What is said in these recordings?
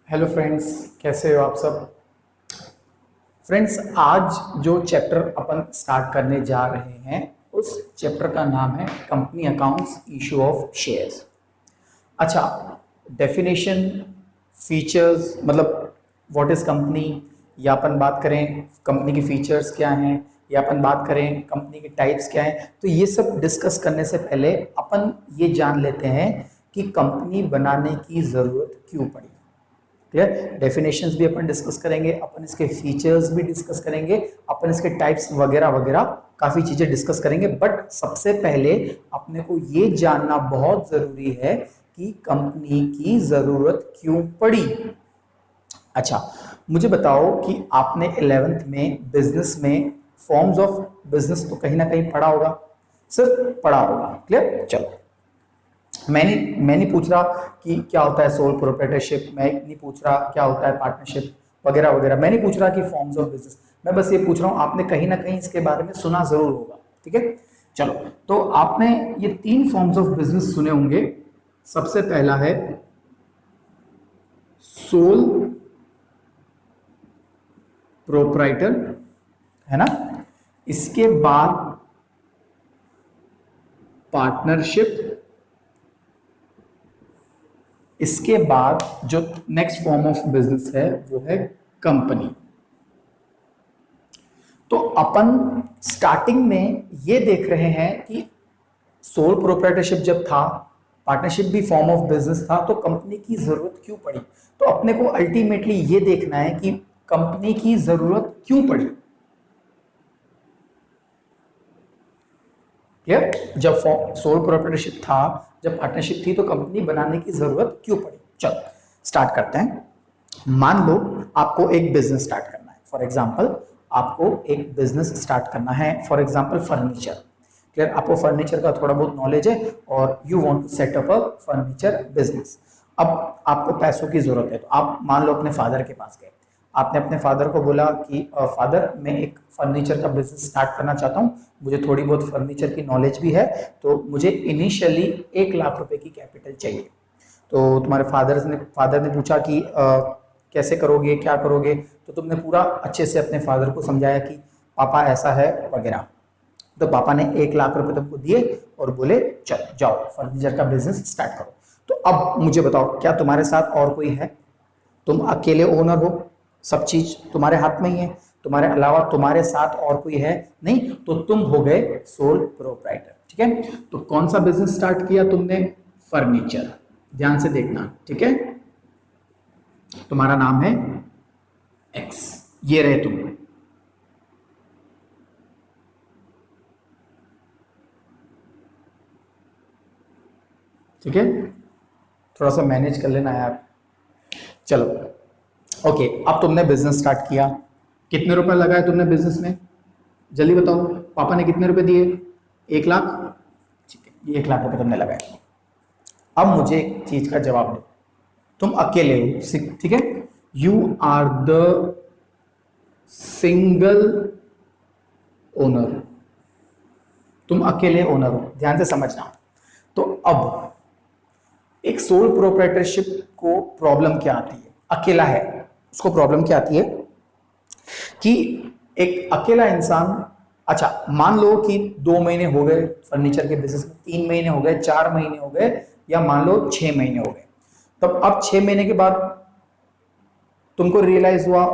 Hello friends, कैसे हो आप सब। फ्रेंड्स, आज जो चैप्टर अपन स्टार्ट करने जा रहे हैं उस चैप्टर का नाम है company accounts, issue of shares. अच्छा, डेफिनेशन, फीचर्स, मतलब व्हाट इज कंपनी, या अपन बात करें कंपनी के फीचर्स क्या हैं, या अपन बात करें कंपनी के टाइप्स क्या हैं, तो ये सब डिस्कस करने से पहले अपन ये जान लेते हैं कि कंपनी बनाने की ज़रूरत क्यों पड़ी। क्लियर। डेफिनेशंस भी अपन डिस्कस करेंगे, अपन इसके फीचर्स भी डिस्कस करेंगे, अपन इसके टाइप्स वगैरह वगैरह काफ़ी चीज़ें डिस्कस करेंगे। बट सबसे पहले अपने को ये जानना बहुत ज़रूरी है कि कंपनी की ज़रूरत क्यों पड़ी। अच्छा, मुझे बताओ कि आपने 11th में बिजनेस में फॉर्म्स ऑफ बिजनेस तो कहीं ना कहीं पढ़ा होगा, सिर्फ पढ़ा होगा। क्लियर। चलो, मैं नहीं पूछ रहा कि क्या होता है सोल प्रोप्राइटरशिप, मैं नहीं पूछ रहा क्या होता है पार्टनरशिप वगैरह वगैरह, मैं नहीं पूछ रहा कि फॉर्म्स ऑफ बिजनेस, मैं बस ये पूछ रहा हूँ आपने कहीं ना कहीं इसके बारे में सुना जरूर होगा। ठीक है। चलो, तो आपने ये 3 फॉर्म्स ऑफ बिजनेस सुने होंगे। सबसे पहला है सोल प्रोप्राइटर, है ना। इसके बाद पार्टनरशिप, इसके बाद जो नेक्स्ट फॉर्म ऑफ बिजनेस है वो है कंपनी। तो अपन स्टार्टिंग में ये देख रहे हैं कि सोल प्रोप्राइटरशिप जब था, पार्टनरशिप भी फॉर्म ऑफ बिजनेस था, तो कंपनी की जरूरत क्यों पड़ी। तो अपने को अल्टीमेटली ये देखना है कि कंपनी की जरूरत क्यों पड़ी। क्लियर। जब सोल प्रोप्राइटरशिप था, जब पार्टनरशिप थी, तो कंपनी बनाने की जरूरत क्यों पड़ी। चलो स्टार्ट करते हैं। मान लो आपको एक बिजनेस स्टार्ट करना है। फॉर एग्जांपल, आपको एक बिजनेस स्टार्ट करना है, फॉर एग्जांपल फर्नीचर। क्लियर। आपको फर्नीचर का थोड़ा बहुत नॉलेज है और you want to set up a furniture business. अब आपको पैसों की जरूरत है, तो आप मान लो अपने फादर के पास गए। आपने अपने फादर को बोला कि फादर, मैं एक फर्नीचर का बिजनेस स्टार्ट करना चाहता हूँ, मुझे थोड़ी बहुत फर्नीचर की नॉलेज भी है, तो मुझे इनिशियली 1 लाख रुपए की कैपिटल चाहिए। तो तुम्हारे फादर ने पूछा कि कैसे करोगे, क्या करोगे। तो तुमने पूरा अच्छे से अपने फादर को समझाया कि पापा ऐसा है वगैरह। तो पापा ने 1 लाख रुपए तुमको दिए और बोले चल जाओ फर्नीचर का बिजनेस स्टार्ट करो। तो अब मुझे बताओ, क्या तुम्हारे साथ और कोई है? तुम अकेले ओनर हो, सब चीज तुम्हारे हाथ में ही है, तुम्हारे अलावा तुम्हारे साथ और कोई है नहीं, तो तुम हो गए सोल प्रोप्राइटर। ठीक है। तो कौन सा बिजनेस स्टार्ट किया तुमने? फर्नीचर। ध्यान से देखना, ठीक है। तुम्हारा नाम है एक्स, ये रहे तुम। ठीक है, थोड़ा सा मैनेज कर लेना यार। चलो, ओके, अब तुमने बिजनेस स्टार्ट किया। कितने रुपए लगाए तुमने बिजनेस में? जल्दी बताओ। पापा ने कितने रुपए दिए? 1 लाख। ठीक है, ये 1 लाख रुपए तुमने लगाए। अब मुझे एक चीज का जवाब दो। तुम अकेले हो, ठीक है। You are the single owner, तुम अकेले ओनर हो, ध्यान से समझना। तो अब एक सोल प्रोप्राइटरशिप को प्रॉब्लम क्या आती है? अकेला है, उसको प्रॉब्लम क्या आती है कि एक अकेला इंसान, अच्छा मान लो कि 2 महीने हो गए फर्नीचर के बिजनेस में, 3 महीने हो गए, 4 महीने हो गए, या मान लो 6 महीने हो गए। तब अब 6 महीने के बाद तुमको रियलाइज हुआ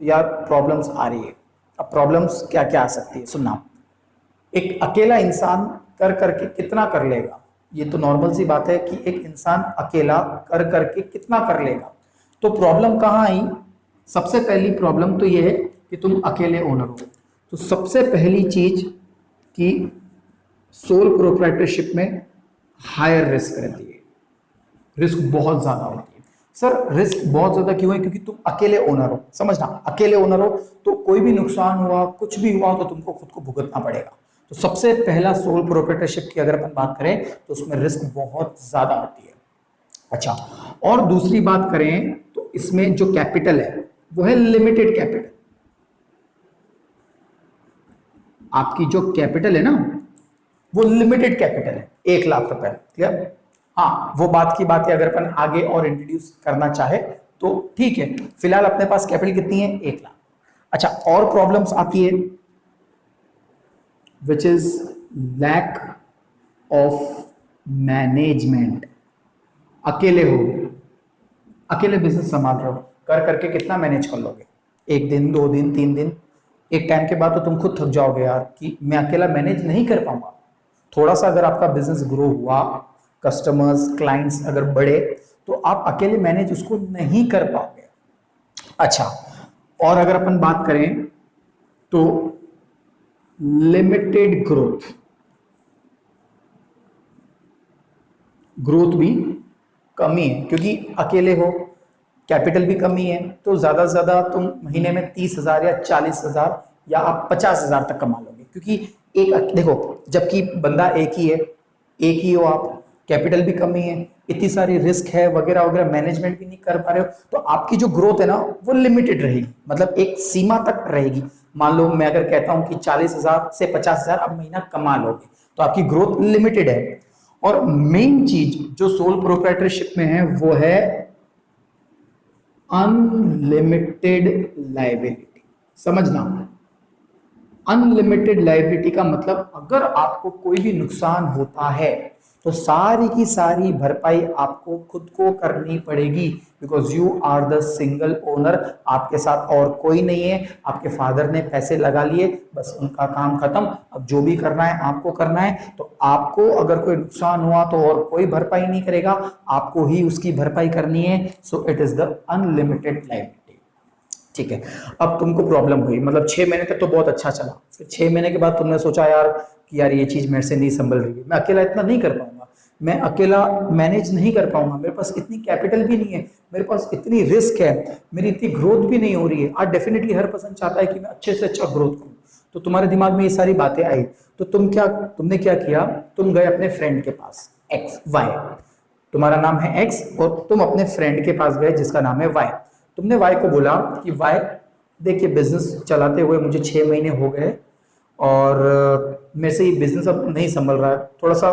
यार प्रॉब्लम्स आ रही है। अब प्रॉब्लम्स क्या क्या आ सकती है, सुनना। एक अकेला इंसान कर करके कितना कर लेगा? ये तो नॉर्मल सी बात है कि एक इंसान अकेला कर करके कितना कर लेगा। तो प्रॉब्लम कहाँ आई? सबसे पहली प्रॉब्लम तो ये है कि तुम अकेले ओनर हो। तो सबसे पहली चीज कि सोल प्रोप्राइटरशिप में हायर रिस्क रहती है, रिस्क बहुत ज्यादा होती है। सर रिस्क बहुत ज्यादा क्यों है? क्योंकि तुम अकेले ओनर हो, समझना, अकेले ओनर हो तो कोई भी नुकसान हुआ, कुछ भी हुआ, तो तुमको खुद को भुगतना पड़ेगा। तो सबसे पहला सोल प्रोप्राइटरशिप की अगर अपन बात करें तो उसमें रिस्क बहुत ज्यादा होती है। अच्छा, और दूसरी बात करें तो इसमें जो कैपिटल है वो है लिमिटेड कैपिटल। आपकी जो कैपिटल है ना, वो लिमिटेड कैपिटल है, 1 लाख रुपए। क्लियर। हाँ, वो बात की बात है, अगर अपन आगे और इंट्रोड्यूस करना चाहे तो ठीक है। फिलहाल अपने पास कैपिटल कितनी है, 1 लाख। अच्छा, और प्रॉब्लम्स आती है which is lack of management. अकेले हो, अकेले बिजनेस संभाल रहे हो, कर करके कितना मैनेज कर लोगे, 1 दिन 2 दिन 3 दिन, एक टाइम के बाद तो तुम खुद थक जाओगे यार कि मैं अकेला मैनेज नहीं कर पाऊंगा। थोड़ा सा अगर आपका बिजनेस ग्रो हुआ, कस्टमर्स क्लाइंट्स अगर बढ़े, तो आप अकेले मैनेज उसको नहीं कर पाओगे। अच्छा, और अगर अपन बात करें तो लिमिटेड ग्रोथ, ग्रोथ भी कमी है क्योंकि अकेले हो, कैपिटल भी कमी है, तो ज्यादा से ज्यादा तुम महीने में 30,000 या 40,000 या आप 50,000 तक कमा लोगे। क्योंकि एक देखो, जबकि बंदा एक ही है, एक ही हो आप, कैपिटल भी कमी है, इतनी सारी रिस्क है वगैरह वगैरह, मैनेजमेंट भी नहीं कर पा रहे हो, तो आपकी जो ग्रोथ है ना वो लिमिटेड रहेगी, मतलब एक सीमा तक रहेगी। मान लो मैं अगर कहता हूं कि 40,000 से 50,000 आप महीना कमा लोगे, तो आपकी ग्रोथ लिमिटेड है। और मेन चीज जो सोल प्रोप्राइटरशिप में है वो है अनलिमिटेड लाइबिलिटी। समझना, अनलिमिटेड लाइबिलिटी का मतलब अगर आपको कोई भी नुकसान होता है तो सारी की सारी भरपाई आपको खुद को करनी पड़ेगी, because you are the single owner. आपके साथ और कोई नहीं है, आपके फादर ने पैसे लगा लिए, बस उनका काम खत्म, अब जो भी करना है आपको करना है। तो आपको अगर कोई नुकसान हुआ तो और कोई भरपाई नहीं करेगा, आपको ही उसकी भरपाई करनी है। So it is the unlimited liability. ठीक है, अब तुमको प्रॉब्लम हुई, मतलब 6 महीने तक तो बहुत अच्छा चला, फिर 6 महीने के बाद तुमने सोचा यार कि यार ये चीज मेरे से नहीं संभल रही है, मैं अकेला इतना नहीं कर पाऊंगा, मैं अकेला मैनेज नहीं कर पाऊंगा, मेरे पास इतनी कैपिटल भी नहीं है, मेरे पास इतनी रिस्क है, मेरी इतनी ग्रोथ भी नहीं हो रही है। आज डेफिनेटली हर पर्सन चाहता है कि मैं अच्छे से अच्छा ग्रोथ करूं, तो तुम्हारे दिमाग में ये सारी बातें आई, तो तुमने क्या किया, तुम गए अपने फ्रेंड के पास, एक्स वाई, तुम्हारा नाम है एक्स और तुम अपने फ्रेंड के पास गए जिसका नाम है वाई। तुमने वाई को बोला कि वाई देखिए, बिजनेस चलाते हुए मुझे 6 महीने हो गए और मेरे से ये बिजनेस अब नहीं संभल रहा है, थोड़ा सा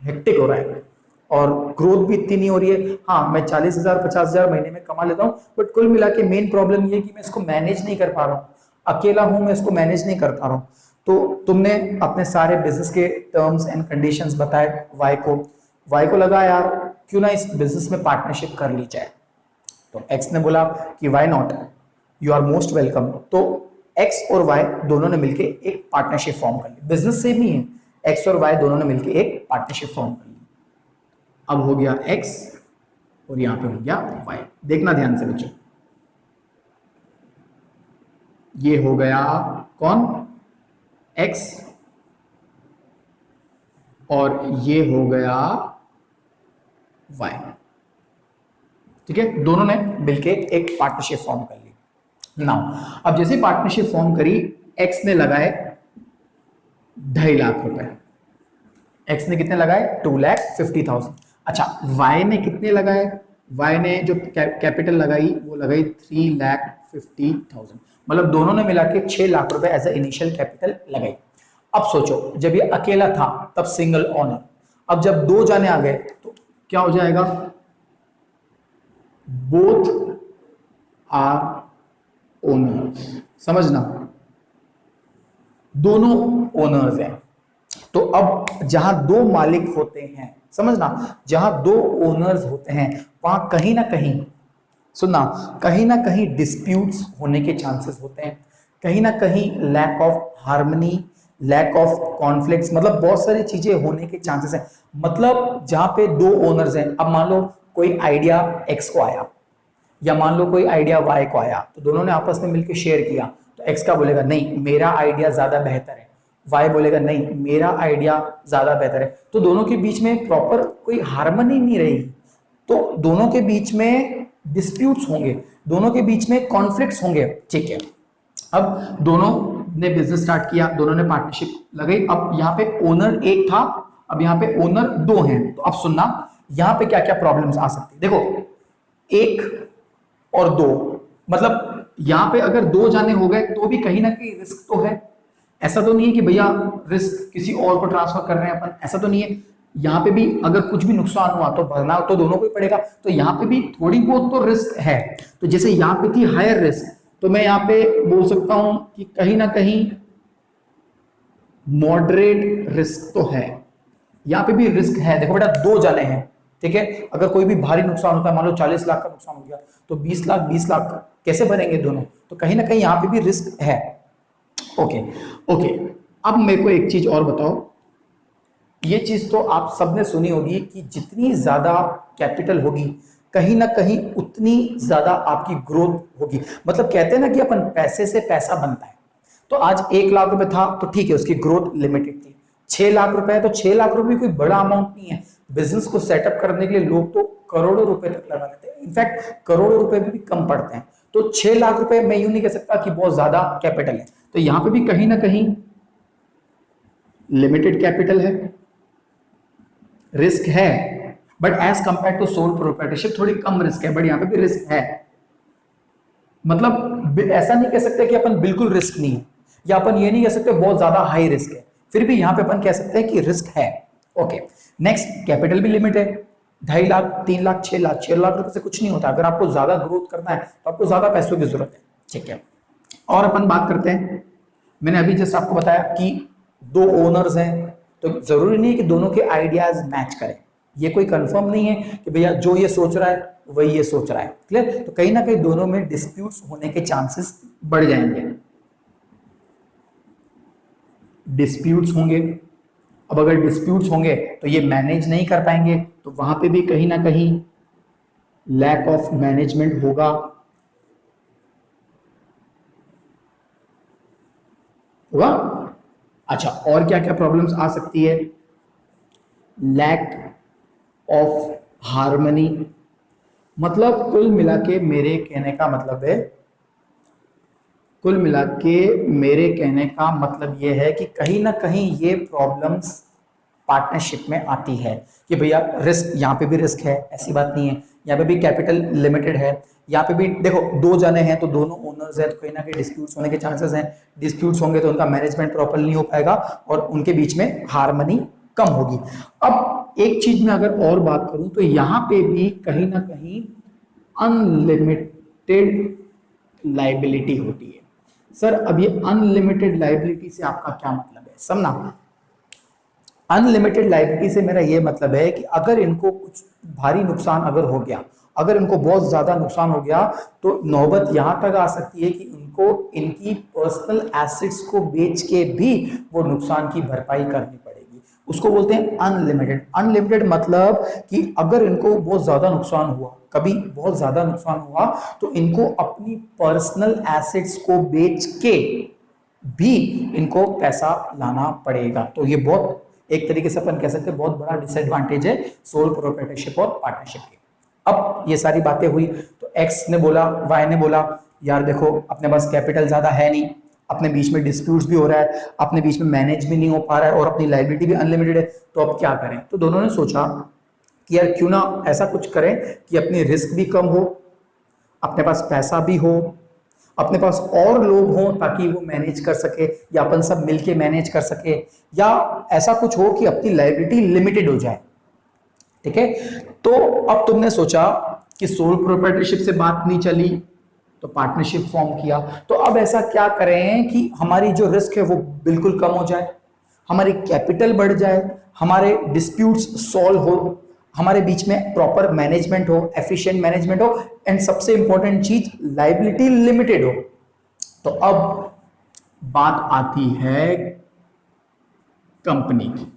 हेक्टिक हो रहा है और ग्रोथ भी इतनी नहीं हो रही है। हाँ, मैं 40,000 50,000 महीने में कमा लेता हूँ, बट कुल मिला के मेन प्रॉब्लम ये है कि मैं इसको मैनेज नहीं कर पा रहा हूँ, अकेला हूँ, मैं इसको मैनेज नहीं कर पा रहा हूँ। तो तुमने अपने सारे बिजनेस के टर्म्स एंड कंडीशंस बताए वाई को। वाई को लगा यार क्यों ना इस बिजनेस में पार्टनरशिप कर ली जाए, तो एक्स ने बोला कि why not, you are most welcome. तो एक्स और वाई दोनों ने मिलकर एक पार्टनरशिप फॉर्म कर ली, बिजनेस सेम ही है, एक्स और वाई दोनों ने मिलकर एक पार्टनरशिप फॉर्म कर ली। अब हो गया एक्स और यहां पे हो गया वाई, देखना ध्यान से बच्चों, ये हो गया कौन, एक्स, और ये हो गया वाई। ठीक है, दोनों ने मिलके एक पार्टनरशिप फॉर्म कर ली। नाउ अब जैसे पार्टनरशिप फॉर्म करी, एक्स ने लगाए 2.5 लाख रुपए, एक्स ने कितने लगाए, 2,50,000। अच्छा, वाई ने कितने लगाए, वाई ने जो कैपिटल लगाई वो लगाई 3,50,000, मतलब दोनों ने मिला के 6 लाख रुपए एज ए इनिशियल कैपिटल लगाई। अब सोचो, जब ये अकेला था तब सिंगल ओनर, अब जब 2 जाने आ गए तो क्या हो जाएगा, बोथ आर ओनर्स। समझना, दोनों ओनर्स हैं। तो अब जहां 2 मालिक होते हैं, समझना, जहां 2 ओनर्स होते हैं वहां कहीं ना कहीं, सुनना, कहीं ना कहीं डिस्प्यूट्स होने के चांसेस होते हैं, कहीं ना कहीं lack of harmony, lack of conflicts, मतलब बहुत सारी चीजें होने के चांसेस हैं। मतलब जहां पे 2 ओनर्स हैं, अब मान लो कोई आइडिया एक्स को आया या मान लो कोई आइडिया वाई को आया, तो दोनों ने आपस में मिलकर शेयर किया, तो एक्स का बोलेगा नहीं मेरा आइडिया ज्यादा बेहतर है, वाई बोलेगा नहीं मेरा आइडिया ज्यादा बेहतर है, तो दोनों के बीच में प्रॉपर कोई हार्मनी नहीं रहेगी, तो दोनों के बीच में डिस्प्यूट्स होंगे, दोनों के बीच में कॉन्फ्लिक्ट्स होंगे। ठीक है, अब दोनों ने बिजनेस स्टार्ट किया, दोनों ने पार्टनरशिप लगाई, अब यहाँ पे ओनर एक था, अब यहाँ पे ओनर 2 हैं। तो अब सुनना, यहाँ पे क्या क्या प्रॉब्लम्स आ सकती है, देखो 1 और 2, मतलब यहां पे अगर 2 जाने हो गए तो भी कहीं ना कहीं रिस्क तो है, ऐसा तो नहीं है कि भैया रिस्क किसी और को ट्रांसफर कर रहे हैं अपन, ऐसा तो नहीं है। यहाँ पे भी अगर कुछ भी नुकसान हुआ तो भरना तो दोनों को ही पड़ेगा, तो यहाँ पे भी थोड़ी बहुत तो रिस्क है। तो जैसे यहाँ पे थी हायर रिस्क, तो मैं यहाँ पे बोल सकता हूं कि कहीं ना कहीं मॉडरेट रिस्क तो है। यहाँ पे भी रिस्क है, देखो बेटा दो जने हैं, ठीक है, अगर कोई भी भारी नुकसान होता है, मान लो 40 लाख का नुकसान हो गया, तो 20 लाख कैसे भरेंगे दोनों, तो कहीं ना कहीं यहाँ पे भी रिस्क है। ओके ओके, अब मेरे को एक चीज और बताओ, ये चीज तो आप सबने सुनी होगी कि जितनी ज्यादा कैपिटल होगी कहीं ना कहीं उतनी ज्यादा आपकी ग्रोथ होगी। मतलब कहते हैं ना कि अपन पैसे से पैसा बनता है, तो आज 1 लाख रुपए था तो ठीक है, उसकी ग्रोथ लिमिटेड थी। 6 लाख रुपए है तो 6 लाख रुपए कोई बड़ा अमाउंट नहीं है। बिजनेस को सेटअप करने के लिए लोग तो करोड़ों रुपए तक लगा लेते हैं, इनफैक्ट करोड़ों रुपए भी कम पड़ते हैं। तो 6 लाख रुपए मैं यूं नहीं कह सकता कि बहुत ज्यादा कैपिटल है, तो यहां पे भी कहीं ना कहीं लिमिटेड कैपिटल है, रिस्क है, but as compare to sole proprietorship थोड़ी कम रिस्क है, बट यहां पे भी रिस्क है। मतलब ऐसा नहीं कह सकते कि अपन बिल्कुल रिस्क नहीं है, या अपन ये नहीं कह सकते बहुत ज्यादा हाई रिस्क है, फिर भी यहां पे अपन कह सकते हैं कि रिस्क है। ओके, नेक्स्ट, कैपिटल भी लिमिट है, 2.5 लाख, 3 लाख, 6 लाख। 6 लाख रुपए से कुछ नहीं होता, अगर आपको ज्यादा ग्रोथ करना है तो आपको ज्यादा पैसों की जरूरत है, ठीक है। और अपन बात करते हैं, मैंने अभी जस्ट आपको बताया कि दो ओनर्स हैं, तो जरूरी नहीं है कि दोनों के आइडियाज मैच करें, ये कोई कंफर्म नहीं है कि भैया जो ये सोच रहा है वही ये सोच रहा है, क्लियर। तो कहीं ना कहीं दोनों में डिस्प्यूट्स होने के चांसेस बढ़ जाएंगे, डिस्प्यूट्स होंगे। अब अगर डिस्प्यूट्स होंगे तो ये मैनेज नहीं कर पाएंगे, तो वहां पे भी कहीं ना कहीं लैक ऑफ मैनेजमेंट होगा, होगा। अच्छा, और क्या क्या प्रॉब्लम्स आ सकती है, लैक ऑफ हार्मनी। मतलब कुल मिला के मेरे कहने का मतलब है, कुल मिला के मेरे कहने का मतलब ये है कि कहीं ना कहीं ये प्रॉब्लम्स पार्टनरशिप में आती है कि भैया रिस्क, यहाँ पे भी रिस्क है, ऐसी बात नहीं है, यहाँ पे भी कैपिटल लिमिटेड है, यहाँ पे भी देखो दो जने हैं तो दोनों ओनर्स हैं, तो कहीं ना कहीं डिस्प्यूट्स होने के चांसेस हैं। डिस्प्यूट्स होंगे तो उनका मैनेजमेंट प्रॉपर नहीं हो पाएगा और उनके बीच में हार्मनी कम होगी। अब एक चीज में अगर और बात करूं तो यहाँ पे भी कहीं ना कहीं अनलिमिटेड लाइबिलिटी होती है। सर अब ये अनलिमिटेड लाइबिलिटी से आपका क्या मतलब है, समझना। अनलिमिटेड लाइबिलिटी से मेरा ये मतलब है कि अगर इनको कुछ भारी नुकसान अगर हो गया, अगर इनको बहुत ज्यादा नुकसान हो गया, तो नौबत यहां तक आ सकती है कि इनको इनकी पर्सनल एसेट्स को बेच के भी वो नुकसान की भरपाई करनी पड़ेगी। उसको बोलते हैं अनलिमिटेड। अनलिमिटेड मतलब कि अगर इनको बहुत ज्यादा नुकसान हुआ, कभी बहुत ज्यादा नुकसान हुआ, तो इनको अपनी पर्सनल एसेट्स को बेच के भी इनको पैसा लाना पड़ेगा। तो ये बहुत एक तरीके से अपन कह सकते हैं बहुत बड़ा डिसएडवांटेज है सोल प्रोप्राइटरशिप और पार्टनरशिप के। अब ये सारी बातें हुई तो एक्स ने बोला, वाई ने बोला, यार देखो अपने पास कैपिटल ज्यादा है नहीं, अपने बीच में डिस्प्यूट्स भी हो रहा है, अपने बीच में मैनेज भी नहीं हो पा रहा है और अपनी लायबिलिटी भी अनलिमिटेड है, तो अब क्या करें। तो दोनों ने सोचा कि यार क्यों ना ऐसा कुछ करें कि अपनी रिस्क भी कम हो, अपने पास पैसा भी हो, अपने पास और लोग हों ताकि वो मैनेज कर सके, या अपन सब मिलके मैनेज कर सके, या ऐसा कुछ हो कि अपनी लायबिलिटी लिमिटेड हो जाए, ठीक है। तो अब तुमने सोचा कि सोल प्रोप्राइटरशिप से बात नहीं चली तो पार्टनरशिप फॉर्म किया, तो अब ऐसा क्या करें कि हमारी जो रिस्क है वो बिल्कुल कम हो जाए, हमारी कैपिटल बढ़ जाए, हमारे डिस्प्यूट्स सॉल्व हो, हमारे बीच में प्रॉपर मैनेजमेंट हो, एफिशिएंट मैनेजमेंट हो, एंड सबसे इंपॉर्टेंट चीज लायबिलिटी लिमिटेड हो। तो अब बात आती है कंपनी की,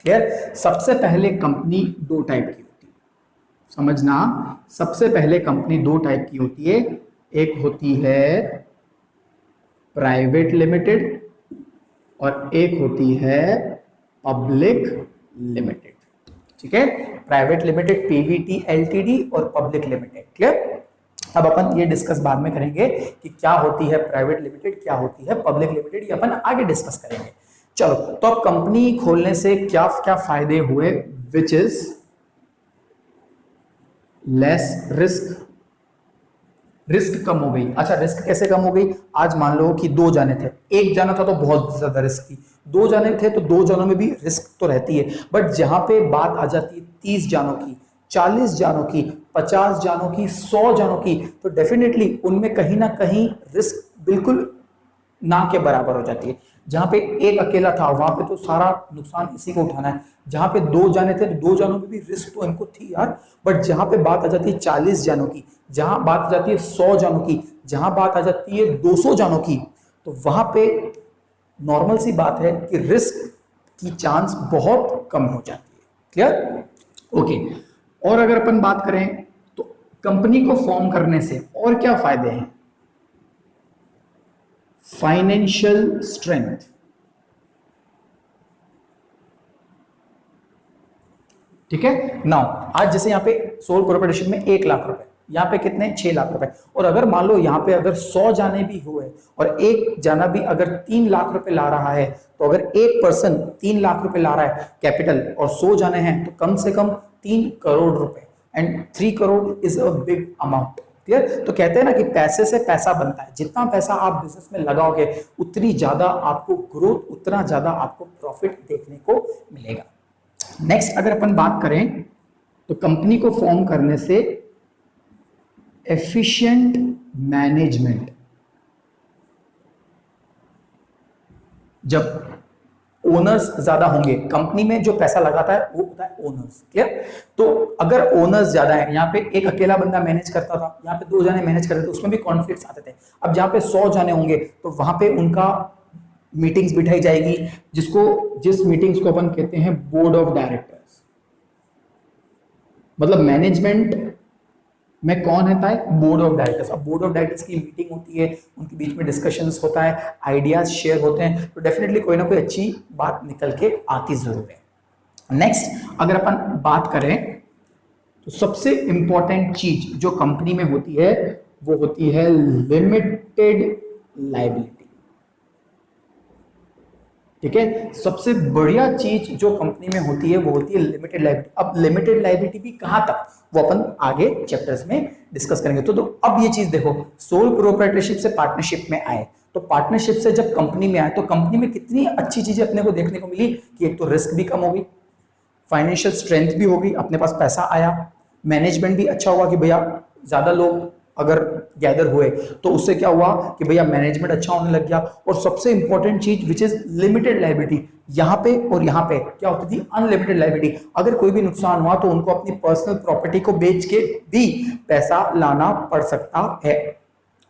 क्लियर। सबसे पहले कंपनी दो टाइप की होती है, समझना। सबसे पहले कंपनी दो टाइप की होती है, एक होती है प्राइवेट लिमिटेड और एक होती है पब्लिक लिमिटेड, ठीक है। प्राइवेट लिमिटेड पीवीटी एलटीडी और पब्लिक लिमिटेड, क्लियर। अब अपन ये डिस्कस बाद में करेंगे कि क्या होती है प्राइवेट लिमिटेड, क्या होती है पब्लिक लिमिटेड, ये अपन आगे डिस्कस करेंगे। चलो, तो अब कंपनी खोलने से क्या क्या फायदे हुए, which is less risk, risk कम हो गई। अच्छा, रिस्क कैसे कम हो गई? आज मान लो कि 2 जाने थे, एक जाना था तो बहुत ज्यादा रिस्क थी, 2 जाने थे तो 2 जानों में भी रिस्क तो रहती है। बट जहां पे बात आ जाती है 30 जानों की, 40 जानों की, 50 जानों की, 100 जानों की, तो डेफिनेटली उनमें कहीं ना कहीं रिस्क बिल्कुल ना के बराबर हो जाती है। जहां पे एक अकेला था वहां पे तो सारा नुकसान इसी को उठाना है, जहां पे 2 जाने थे तो 2 जानों में भी रिस्क तो इनको थी यार। बट जहां पे बात आ जाती है 40 जानों की, जहां बात आ जाती है 100 जानों की, जहां बात आ जाती है 200 जानों की, तो वहां पे नॉर्मल सी बात है कि रिस्क की चांस बहुत कम हो जाती है। क्लियर? ओके। और अगर अपन बात करें तो कंपनी को फॉर्म करने से और क्या फायदे हैं? फाइनेंशियल स्ट्रेंथ, ठीक है। नाउ आज जैसे यहाँ पे सोल प्रोप्राइटरशिप में 1 लाख रुपए, यहाँ पे कितने? 6 लाख रुपए। और अगर मान लो यहाँ पे अगर 100 जाने भी हुए और एक जाना भी अगर 3 लाख रुपए ला रहा है, तो अगर एक पर्सन 3 लाख रुपए ला रहा है कैपिटल और 100 जाने हैं तो कम से कम 3 करोड़ रुपए, and 3 crore is a big amount. Clear? तो कहते हैं ना कि पैसे से पैसा बनता है, जितना पैसा आप बिजनेस में लगाओगे उतनी ज्यादा आपको ग्रोथ, उतना ज्यादा आपको प्रॉफिट देखने को मिलेगा। नेक्स्ट अगर अपन बात करें तो कंपनी को फॉर्म करने से एफिशिएंट मैनेजमेंट, जब ओनर्स ज्यादा होंगे, कंपनी में जो पैसा लगाता है वो होता है ओनर्स। क्लियर? तो अगर ओनर्स ज्यादा है, यहाँ पे एक अकेला बंदा मैनेज करता था, यहाँ पे 2 जाने मैनेज करते थे, उसमें भी कॉन्फ्लिक्ट्स आते थे। अब जहाँ पे 100 जाने होंगे तो वहां पे उनका मीटिंग्स बिठाई जाएगी, जिस मीटिंग्स को अपन कहते हैं बोर्ड ऑफ डायरेक्टर्स। मतलब मैनेजमेंट में कौन रहता है? Board of directors. अब बोर्ड ऑफ डायरेक्टर्स की मीटिंग होती है, उनके बीच में डिस्कशंस होता है, आइडियाज शेयर होते हैं, तो डेफिनेटली कोई ना कोई अच्छी बात निकल के आती जरूर है। नेक्स्ट अगर अपन बात करें तो सबसे इंपॉर्टेंट चीज जो कंपनी में होती है वो होती है लिमिटेड लायबिलिटी। ठीक है? सबसे बढ़िया चीज जो कंपनी में होती है वो होती है लिमिटेड लायबिलिटी। अब लिमिटेड लायबिलिटी भी कहां तक, वो अपन आगे चैप्टर्स में डिस्कस करेंगे। तो अब ये चीज देखो, सोल प्रोप्राइटरशिप से पार्टनरशिप में आए, तो पार्टनरशिप से जब कंपनी में आए तो कंपनी में कितनी अच्छी चीजें अपने को देखने को मिली कि एक तो रिस्क भी कम हो गई, फाइनेंशियल स्ट्रेंथ भी होगी, अपने पास पैसा आया, मैनेजमेंट भी अच्छा हुआ कि भैया ज्यादा लोग अगर गैदर हुए तो उससे क्या हुआ कि भैया मैनेजमेंट अच्छा होने लग गया। और सबसे इंपॉर्टेंट चीज विच इज लिमिटेड लायबिलिटी, यहां पे और यहां पे क्या होती थी? Unlimited liability. अगर कोई भी नुकसान हुआ तो उनको अपनी पर्सनल प्रॉपर्टी को बेच के भी पैसा लाना पड़ सकता है,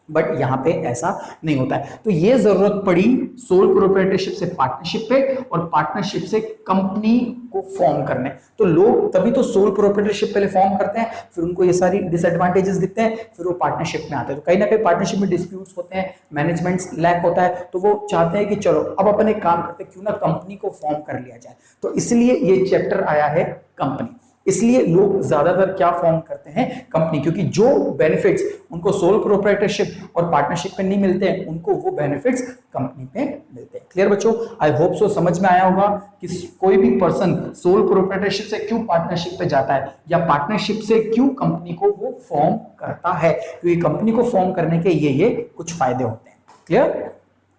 बट यहां पे ऐसा नहीं होता है। तो ये जरूरत पड़ी सोल प्रोप्राइटरशिप से पार्टनरशिप पे और पार्टनरशिप से कंपनी को फॉर्म करने। तो लोग तभी तो सोल प्रोप्राइटरशिप पहले फॉर्म करते हैं, फिर उनको ये सारी डिसएडवांटेजेस दिखते हैं, फिर वो पार्टनरशिप में आते हैं। तो कहीं ना कहीं पार्टनरशिप में डिस्प्यूट्स होते हैं, मैनेजमेंट लैक होता है, तो वो चाहते हैं कि चलो अब अपन एक काम करते हैं, क्यों ना कंपनी को फॉर्म कर लिया जाए। तो इसलिए ये चैप्टर आया है कंपनी। इसलिए लोग ज्यादातर क्या फॉर्म करते हैं? कंपनी, क्योंकि जो बेनिफिट्स उनको सोल प्रोप्राइटरशिप और पार्टनरशिप में नहीं मिलते हैं उनको वो बेनिफिट्स कंपनी पे मिलते हैं। क्लियर बच्चों? आई होप सो समझ में आया होगा कि कोई भी पर्सन सोल प्रोप्राइटरशिप से क्यों पार्टनरशिप पे जाता है या पार्टनरशिप से क्यों कंपनी को वो फॉर्म करता है, क्योंकि कंपनी को फॉर्म करने के ये कुछ फायदे होते हैं। क्लियर?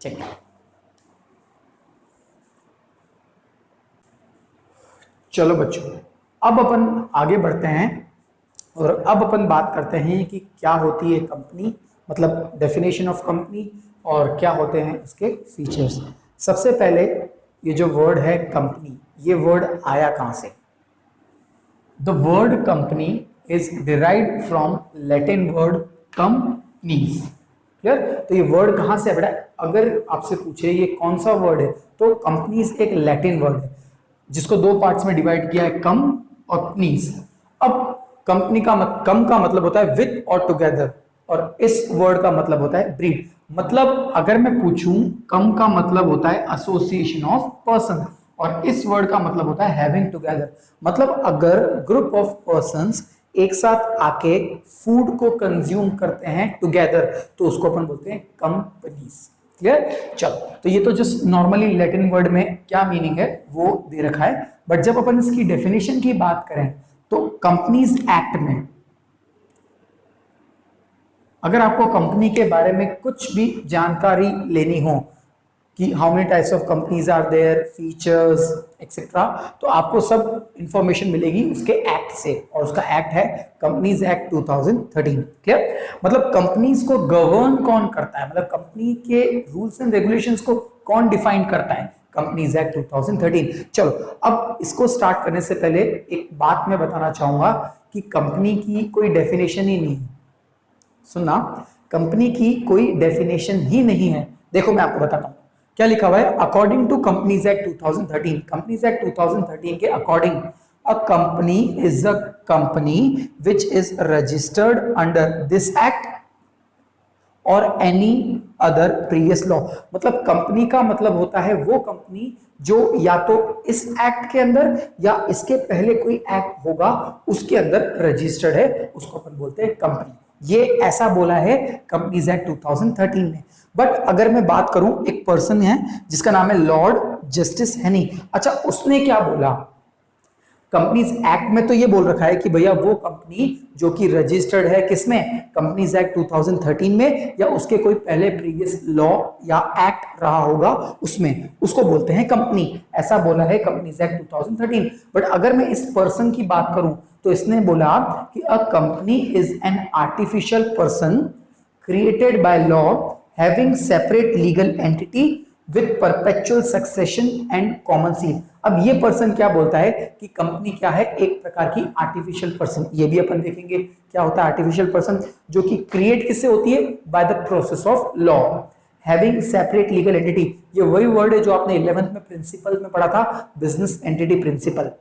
चलिए चलो बच्चों, अब अपन आगे बढ़ते हैं और अब अपन बात करते हैं कि क्या होती है कंपनी, मतलब डेफिनेशन ऑफ कंपनी और क्या होते हैं इसके फीचर्स। सबसे पहले ये जो वर्ड है कंपनी, ये वर्ड आया कहां से? The word company is derived from Latin word companies. Clear? तो ये वर्ड कहां से है बेटा? अगर आपसे पूछे ये कौन सा वर्ड है तो कंपनीज एक लैटिन वर्ड है जिसको 2 पार्ट्स में डिवाइड किया है, कम और पनीज। अब कंपनी का कम का मतलब होता है विद और टुगेदर, और इस वर्ड का मतलब होता है ब्रीड। मतलब अगर मैं पूछूं, कम का मतलब होता है एसोसिएशन ऑफ पर्सन और इस वर्ड का मतलब होता है हैविंग टुगेदर। मतलब अगर ग्रुप ऑफ पर्संस एक साथ आके फूड को कंज्यूम करते हैं टुगेदर तो उसको अपन बोलते हैं कंपनीज। क्लियर? चलो, तो ये तो जस्ट नॉर्मली लैटिन वर्ड में क्या मीनिंग है वो दे रखा है, बट जब अपन इसकी डेफिनेशन की बात करें तो कंपनीज एक्ट में अगर आपको कंपनी के बारे में कुछ भी जानकारी लेनी हो कि how many types of companies are there, features etcetera, तो आपको सब इंफॉर्मेशन मिलेगी उसके एक्ट से, और उसका एक्ट है कंपनीज एक्ट 2013। क्लियर? मतलब कंपनीज को गवर्न कौन करता है, मतलब कंपनी के रूल्स एंड रेगुलेशंस को कौन डिफाइन करता है, कंपनीज एक्ट 2013। चलो अब इसको स्टार्ट करने से पहले एक बात मैं बताना चाहूंगा कि कंपनी की कोई डेफिनेशन ही नहीं है। सुनना, कंपनी की कोई डेफिनेशन ही नहीं है। देखो मैं आपको बताता हूं क्या लिखा हुआ है। According to companies act 2013, companies act 2013 के according a company is a company which is registered under this act और एनी अदर प्रीवियस लॉ। मतलब कंपनी का मतलब होता है वो कंपनी जो या तो इस एक्ट के अंदर या इसके पहले कोई एक्ट होगा उसके अंदर रजिस्टर्ड है, उसको अपन बोलते हैं कंपनी। ये ऐसा बोला है कंपनीज एक्ट 2013 में। बट अगर मैं बात करूं, एक पर्सन है जिसका नाम है लॉर्ड जस्टिस हेनी। अच्छा, उसने क्या बोला, कंपनीज एक्ट में तो ये बोल रखा है कि भैया वो कंपनी जो कि रजिस्टर्ड है किसमें, कंपनीज एक्ट 2013 में, या उसके कोई पहले प्रीवियस लॉ या एक्ट रहा होगा उसमें, उसको बोलते हैं कंपनी। ऐसा बोला है कंपनीज एक्ट 2013। बट अगर मैं इस पर्सन की बात करूं तो इसने बोला कि अ company is an artificial person created by law having separate legal entity with perpetual succession and common seal. अब ये पर्सन क्या बोलता है कि कंपनी क्या है, एक प्रकार की आर्टिफिशियल पर्सन। ये भी अपन देखेंगे क्या होता है आर्टिफिशियल पर्सन, जो कि क्रिएट किससे होती है, by the process of law, having separate legal entity. ये वही वर्ड है जो आपने 11th में प्रिंसिपल में पढ़ा था, business entity principle,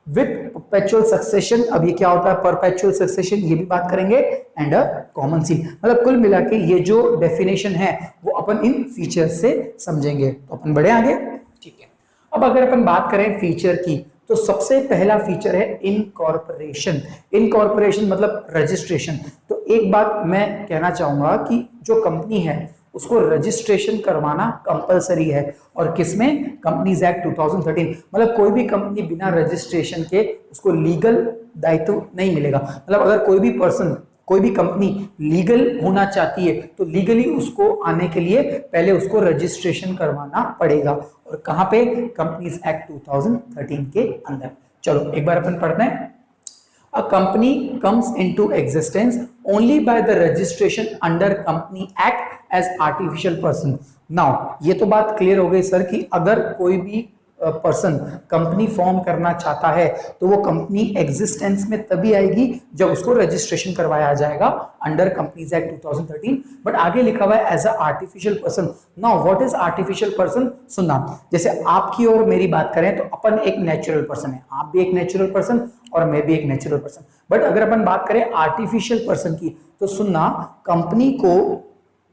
with perpetual succession. अब ये क्या होता है परपेचुअल सक्सेशन, ये भी बात करेंगे, एंड अ कॉमन सील। मतलब कुल मिला के ये जो डेफिनेशन है वो अपन इन फीचर्स से समझेंगे। तो अपन बढ़े आगे, ठीक है। अब अगर अपन बात करें फीचर की, तो सबसे पहला फीचर है इनकॉर्पोरेशन। इनकॉर्पोरेशन मतलब रजिस्ट्रेशन। तो एक बात मैं कहना चाहूंगा कि जो कंपनी है उसको रजिस्ट्रेशन करवाना कंपलसरी है, और किसमें, कंपनीज एक्ट 2013। मतलब कोई भी कंपनी बिना रजिस्ट्रेशन के उसको लीगल दायित्व नहीं मिलेगा। मतलब अगर कोई भी पर्सन, कोई भी कंपनी लीगल होना चाहती है तो लीगली उसको आने के लिए पहले उसको रजिस्ट्रेशन करवाना पड़ेगा, और कहां पे, कंपनीज एक्ट 2013 के अंदर। चलो एक बार अपन पढ़ते हैं। A company comes into existence only by the registration under Company Act as artificial person. Now, ये तो बात क्लियर हो गई सर कि अगर कोई भी पर्सन कंपनी फॉर्म करना चाहता है तो वो कंपनी एग्जिस्टेंस में तभी आएगी जब उसको रजिस्ट्रेशन करवाया जाएगा अंडर कंपनीज एक्ट 2013। बट आगे लिखा हुआ है as a artificial person. Now what is artificial person, सुनना, जैसे आपकी और मेरी बात करें तो अपन एक नेचुरल पर्सन है, आप भी एक नेचुरल पर्सन और मैं भी एक नेचुरल पर्सन। बट अगर अपन बात करें आर्टिफिशियल पर्सन की, तो सुनना, कंपनी को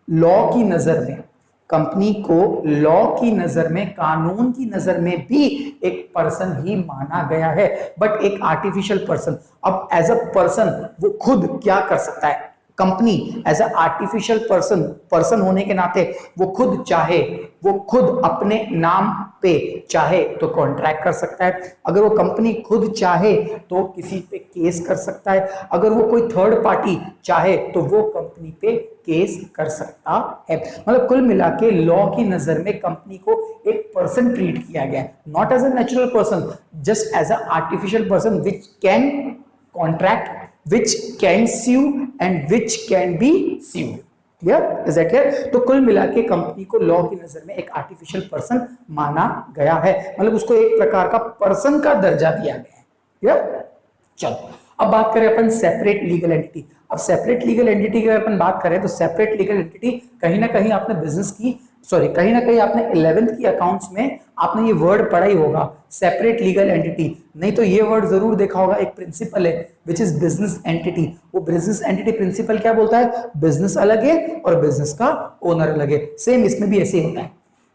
लॉ की नजर में, कंपनी को लॉ की नजर में, कानून की नजर में भी एक पर्सन ही माना गया है, बट एक आर्टिफिशियल पर्सन। अब एज अ पर्सन वो खुद क्या कर सकता है, company as a artificial person, person होने के नाते वो खुद चाहे, वो खुद अपने नाम पे चाहे तो कॉन्ट्रैक्ट कर सकता है, अगर वो कंपनी खुद चाहे तो किसी पे केस कर सकता है, अगर वो कोई थर्ड पार्टी चाहे तो वो कंपनी पे केस कर सकता है। मतलब कुल मिला के लॉ की नजर में कंपनी को एक पर्सन ट्रीट किया गया, not as a natural person, just as a artificial person which can contract, which can sue and which can be sued. Clear? Is that clear? तो कुल मिला के कंपनी को लॉ की नजर में एक आर्टिफिशियल पर्सन माना गया है, मतलब उसको एक प्रकार का पर्सन का दर्जा दिया गया है। क्लियर? चलो अब बात करें अपन सेपरेट लीगल एंटिटी। अब सेपरेट लीगल एंटिटी की अगर अपन बात करें तो सेपरेट लीगल एंटिटी कहीं ना कहीं आपने बिजनेस की, सॉरी कहीं ना कहीं आपने 11th की अकाउंट्स में आपने ये वर्ड पढ़ा ही होगा, सेपरेट लीगल एंटिटी। नहीं तो ये वर्ड जरूर देखा होगा, एक प्रिंसिपल है विच इज बिजनेस एंटिटी। वो बिजनेस एंटिटी प्रिंसिपल क्या बोलता है, बिजनेस अलग है और बिजनेस का ओनर अलग है। सेम इसमें भी ऐसे ही होता है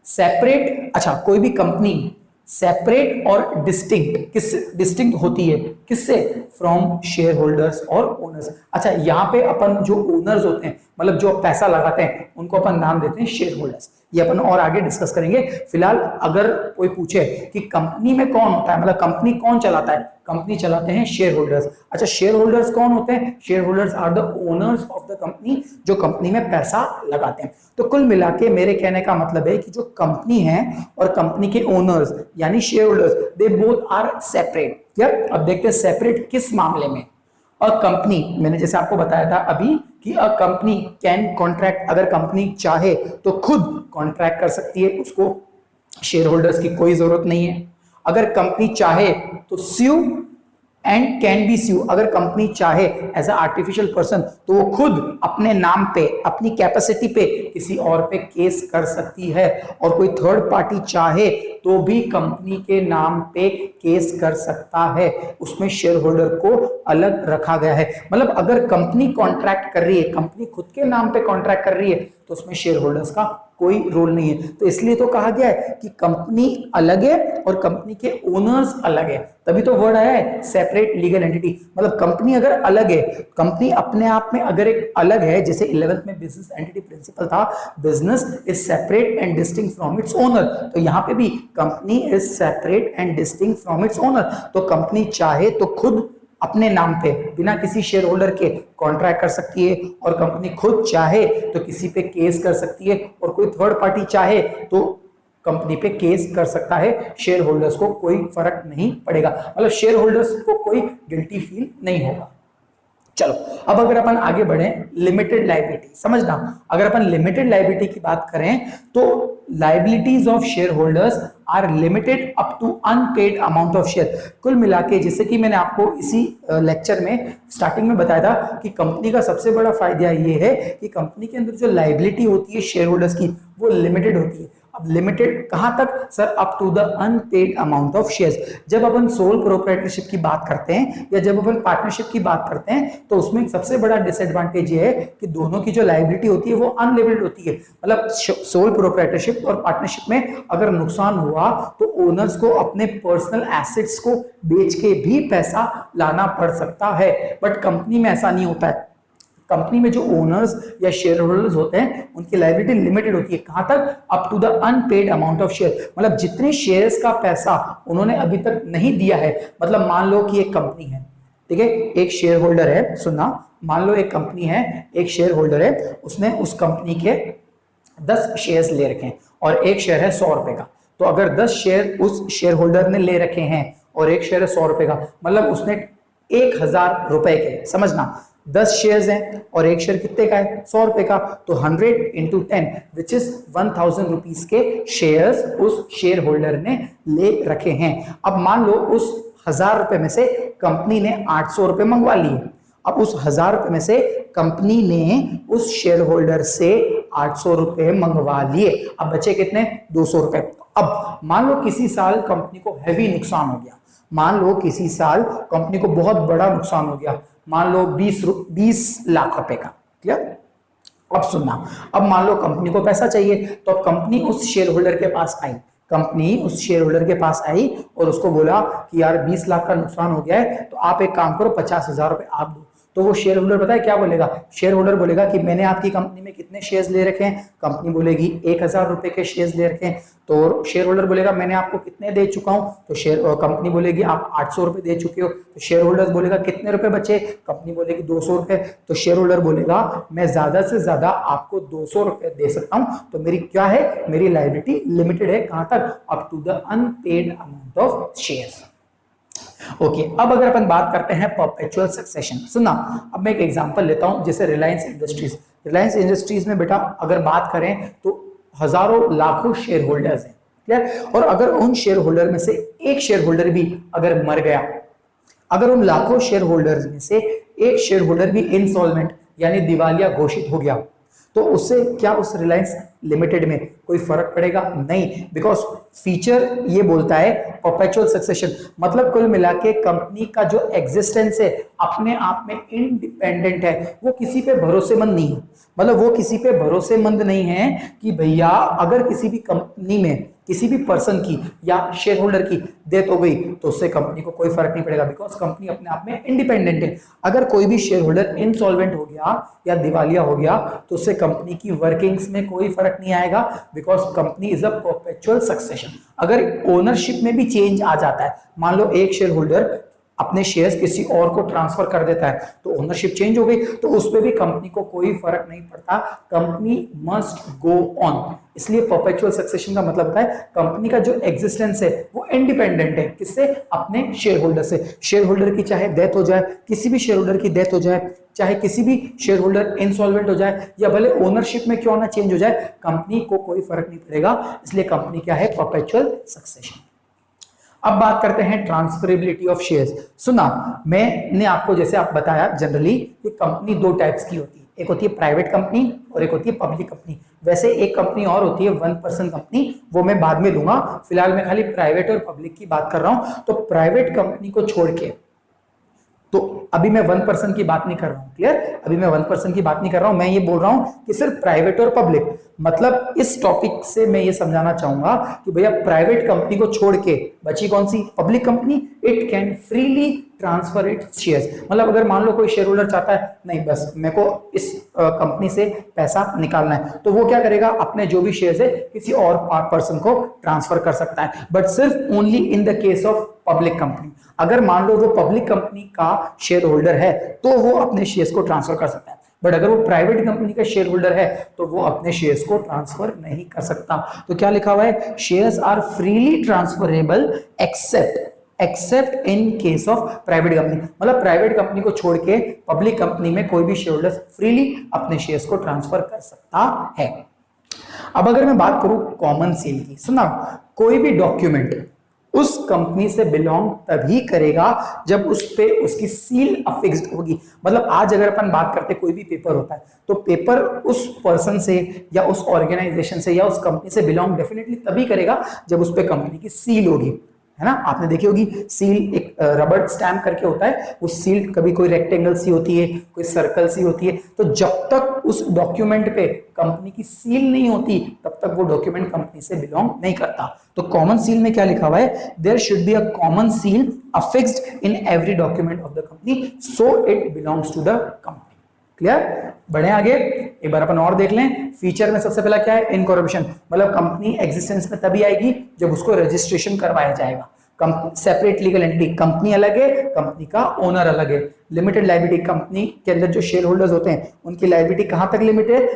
सेपरेट। अच्छा, कोई भी कंपनी सेपरेट और डिस्टिंक्ट, किससे डिस्टिंक्ट होती है, किससे, फ्रॉम शेयर होल्डर्स और ओनर्स। अच्छा, यहाँ पे अपन जो ओनर्स होते हैं, मतलब जो पैसा लगाते हैं, उनको अपन नाम देते हैं शेयर होल्डर्स। ये अपन और आगे डिस्कस करेंगे। फिलहाल अगर कोई पूछे कि कंपनी में कौन होता है, मतलब कंपनी कौन चलाता है, कंपनी चलाते हैं शेयर होल्डर्स। अच्छा, शेयर होल्डर्स कौन होते हैं? Share holders are the owners of the company, जो कंपनी में पैसा लगाते हैं। तो कुल मिला के मेरे कहने का मतलब है कि जो कंपनी है और कंपनी के ओनर्स यानी share holders, they both are separate. क्या? अब देखते हैं सेपरेट किस मामले में। अ कंपनी, मैंने जैसे आपको बताया था अभी कि अ कंपनी कैन कॉन्ट्रैक्ट, अगर कंपनी चाहे तो खुद कॉन्ट्रैक्ट कर सकती है, उसको शेयर होल्डर्स की कोई जरूरत नहीं है। अगर कंपनी चाहे तो स्यू एंड कैन बी स्यू, अगर कंपनी चाहे एज अ आर्टिफिशियल पर्सन तो वो खुद अपने नाम पे, अपनी कैपेसिटी पे किसी और पे केस कर सकती है। और कोई थर्ड पार्टी चाहे तो भी कंपनी के नाम पे केस कर सकता है, उसमें शेयर होल्डर को अलग रखा गया है। मतलब अगर कंपनी कॉन्ट्रैक्ट कर रही है, कंपनी खुद के नाम पे कॉन्ट्रैक्ट कर रही है, तो उसमें शेयर होल्डर्स का कोई रोल नहीं है। तो इसलिए तो कहा गया है कि कंपनी अलग है और कंपनी के ओनर्स अलग है, तभी तो वर्ड आया है सेपरेट लीगल एंटिटी। मतलब कंपनी अगर अलग है, कंपनी अपने आप में अगर एक अलग है, जैसे 11th में बिजनेस एंटिटी प्रिंसिपल था, business is separate and distinct from its owner, तो यहां पे भी company is separate and distinct from its owner. तो कंपनी चाहे तो खुद अपने नाम पे बिना किसी शेयर होल्डर के कॉन्ट्रैक्ट कर सकती है, और कंपनी खुद चाहे तो किसी पे केस कर सकती है, और कोई थर्ड पार्टी चाहे तो कंपनी पे केस कर सकता है। शेयर होल्डर्स को कोई फर्क नहीं पड़ेगा, मतलब शेयर होल्डर्स को कोई गिल्टी फील नहीं होगा। चलो, अब अगर अपन आगे बढ़े, लिमिटेड लायबिलिटी समझना। अगर अपन लिमिटेड लायबिलिटी की बात करें तो liabilities of share holders are limited up to unpaid amount of share. कुल मिला के, जैसे कि मैंने आपको इसी लेक्चर में स्टार्टिंग में बताया था कि कंपनी का सबसे बड़ा फायदा ये है कि कंपनी के अंदर जो लायबिलिटी होती है शेयर होल्डर्स की, वो लिमिटेड होती है। अब लिमिटेड कहां तक? Sir, up to the unpaid amount of shares. जब अपन सोल प्रोप्राइटरशिप की बात करते हैं या जब अपन पार्टनरशिप की बात करते हैं, तो उसमें सबसे बड़ा डिसएडवांटेज ये है कि दोनों की जो लायबिलिटी होती है वो अनलिमिटेड होती है। मतलब सोल प्रोप्राइटरशिप और पार्टनरशिप में अगर नुकसान हुआ तो ओनर्स को अपने पर्सनल एसेट्स को बेच के भी पैसा लाना पड़ सकता है, बट कंपनी में ऐसा नहीं होता है। कंपनी में जो ओनर्स या शेयर होल्डर्स होते हैं उनकी लायबिलिटी लिमिटेड होती है। कहां तक? Up to the unpaid amount of share, मतलब जितने शेयर्स का पैसा उन्होंने अभी तक नहीं दिया है। मतलब मान लो कि एक कंपनी है, ठीक है, एक शेयर होल्डर है, सुनना, मान लो एक कंपनी है, एक शेयर होल्डर है, उसने उस कंपनी के 10 शेयर्स ले रखे हैं और एक शेयर है 100 रुपए का। तो अगर 10 शेयर उस शेयर होल्डर ने ले रखे हैं और एक शेयर है 100 रुपए का, मतलब उसने 1000 रुपए के, समझना, 10 शेयर्स हैं और एक शेयर कितने का है? 100 रुपए का। तो 100 into 10 विच इज 1000 रुपीज के शेयर्स उस शेयर होल्डर ने ले रखे हैं। अब मान लो उस 1000 रुपए में से कंपनी ने 800 रुपए मंगवा लिए। अब उस 1000 रुपए में से कंपनी ने उस शेयर होल्डर से 800 रुपए मंगवा लिए, अब बचे कितने? 200 रुपए। अब मान लो किसी साल कंपनी को हैवी नुकसान हो गया, मान लो किसी साल कंपनी को बहुत बड़ा नुकसान हो गया, मान लो 20 लाख रुपए का। क्लियर? अब सुनना, अब मान लो कंपनी को पैसा चाहिए, तो अब कंपनी उस शेयर होल्डर के पास आई, कंपनी उस शेयर होल्डर के पास आई और उसको बोला कि यार 20 लाख का नुकसान हो गया है, तो आप एक काम करो, 50,000 रुपए आप दो। तो वो शेयर होल्डर पता है क्या बोलेगा? शेयर होल्डर बोलेगा कि मैंने आपकी कंपनी में कितने शेयर्स ले रखे हैं? कंपनी बोलेगी 1000 रुपए के शेयर्स ले रखे हैं। तो शेयर होल्डर बोलेगा मैंने आपको कितने दे चुका हूं? तो कंपनी बोलेगी आप 800 रुपए दे चुके हो। तो शेयर होल्डर बोलेगा कितने रुपए बचे? कंपनी बोलेगी 200 रुपए। तो शेयर होल्डर बोलेगा मैं ज्यादा से ज्यादा आपको 200 रुपए दे सकता हूं, तो मेरी क्या है? मेरी लायबिलिटी लिमिटेड है। कहां तक? Up to the unpaid amount of shares. Okay, अब अगर अपन बात करते हैं परपेचुअल सक्सेशन, सुनना, अब मैं एक एग्जांपल लेता हूं, जैसे रिलायंस इंडस्ट्रीज। रिलायंस इंडस्ट्रीज में बेटा अगर बात करें तो हजारों लाखों शेयर होल्डर्स हैं, क्लियर? और अगर उन शेयर होल्डर में से एक शेयर होल्डर भी अगर मर गया, अगर उन लाखों शेयर होल्डर्स में से एक शेयर होल्डर भी इंसॉल्वेंट यानी दिवालिया घोषित हो गया, तो उससे क्या उस रिलायंस लिमिटेड में कोई फर्क पड़ेगा? नहीं, बिकॉज फीचर ये बोलता है परपेचुअल सक्सेशन, मतलब कुल मिला के कंपनी का जो एग्जिस्टेंस है अपने आप में इंडिपेंडेंट है, वो किसी पे भरोसेमंद नहीं है। मतलब वो किसी पे भरोसेमंद नहीं है कि भैया अगर किसी भी कंपनी में किसी भी पर्सन की या शेयर होल्डर की डेथ हो गई तो उससे कंपनी को कोई फर्क नहीं पड़ेगा, बिकॉज कंपनी अपने आप में इंडिपेंडेंट है। अगर कोई भी शेयर होल्डर इंसॉल्वेंट हो गया या दिवालिया हो गया तो उससे कंपनी की वर्किंग्स में कोई फर्क फर्क नहीं आएगा, because company is a perpetual succession. अगर ओनरशिप में भी चेंज आ जाता है, मान लो एक शेयर होल्डर अपने शेयर्स किसी और को ट्रांसफर कर देता है तो ओनरशिप चेंज हो गई, तो उस पर भी कंपनी को कोई फर्क नहीं पड़ता, कंपनी मस्ट गो ऑन। इसलिए परपेचुअल सक्सेशन का मतलब होता है कंपनी का जो एग्जिस्टेंस है वो इंडिपेंडेंट है, किससे? अपने शेयर होल्डर से। शेयर होल्डर की चाहे डेथ हो जाए, किसी भी शेयर होल्डर की डेथ हो जाए, चाहे किसी भी शेयर होल्डर इंसॉल्वेंट हो जाए, या भले ओनरशिप में क्यों ना चेंज हो जाए, कंपनी को कोई फर्क नहीं पड़ेगा। इसलिए कंपनी क्या है? Perpetual succession. अब बात करते हैं ट्रांसफरेबिलिटी ऑफ शेयर्स। सुना, मैंने आपको जैसे आप बताया जनरली कि कंपनी दो टाइप्स की होती है, एक होती है प्राइवेट कंपनी और एक होती है पब्लिक कंपनी। वैसे एक कंपनी और होती है 1% कंपनी, वो मैं बाद में लूंगा, फिलहाल मैं खाली प्राइवेट और पब्लिक की बात कर रहा हूं। तो प्राइवेट कंपनी को छोड़ के, तो अभी मैं 1% की बात नहीं कर रहा हूं, क्लियर? अभी मैं 1% की बात नहीं कर रहा हूं, मैं ये बोल रहा हूं कि सिर्फ प्राइवेट और पब्लिक। मतलब इस टॉपिक से मैं ये समझाना चाहूंगा कि भैया प्राइवेट कंपनी को छोड़ के बची कौन सी? Public company. It can freely transfer its shares. मतलब अगर मान लो कोई शेयर होल्डर चाहता है, नहीं बस मेरे को इस कंपनी से पैसा निकालना है, तो वो क्या करेगा? अपने जो भी शेयर्स है किसी और पर्सन को ट्रांसफर कर सकता है, बट सिर्फ only in the case of public company. अगर मान लो वो पब्लिक कंपनी का शेयर होल्डर है तो वो अपने शेयर्स को ट्रांसफर कर सकता है, बट अगर वो प्राइवेट कंपनी का शेयर होल्डर है तो वो अपने शेयर्स को ट्रांसफर नहीं कर सकता। तो क्या लिखा हुआ है? Shares are freely transferable except in case of private company. मतलब प्राइवेट कंपनी को छोड़ के पब्लिक कंपनी में कोई भी शेयर होल्डर फ्रीली अपने शेयर्स को ट्रांसफर कर सकता है। अब अगर मैं बात करूं कॉमन सील की, सुना, कोई भी डॉक्यूमेंट उस कंपनी से बिलोंग तभी करेगा जब उस पे उसकी सील अफिक्स्ड होगी। मतलब आज अगर अपन बात करते कोई भी पेपर होता है तो पेपर उस पर्सन से या उस ऑर्गेनाइजेशन से या उस कंपनी से बिलोंग डेफिनेटली तभी करेगा जब उस पे कंपनी की सील होगी, है ना? आपने देखी होगी सील, एक रबर स्टैम्प करके होता है, वो सील कभी कोई रेक्टेंगल सी होती है, कोई सर्कल सी होती है। तो जब तक उस डॉक्यूमेंट पे कंपनी की सील नहीं होती तब तक वो डॉक्यूमेंट कंपनी से बिलोंग नहीं करता। तो कॉमन सील में क्या लिखा हुआ है? There should be a common seal affixed in every document of the company so it belongs to the company. Clear? बढ़े आगे, एक बार अपन और देख लें। फीचर में सबसे पहला क्या है? इनकॉर्पोरेशन। मतलब कंपनी एग्जिस्टेंस में तभी आएगी जब उसको रजिस्ट्रेशन करवाया जाएगा। सेपरेट लीगल एंटिटी, कंपनी अलग है, कंपनी का ओनर अलग है। लिमिटेड लायबिलिटी, कंपनी के अंदर जो शेयर होल्डर्स होते हैं उनकी लायबिलिटी कहां तक लिमिट है?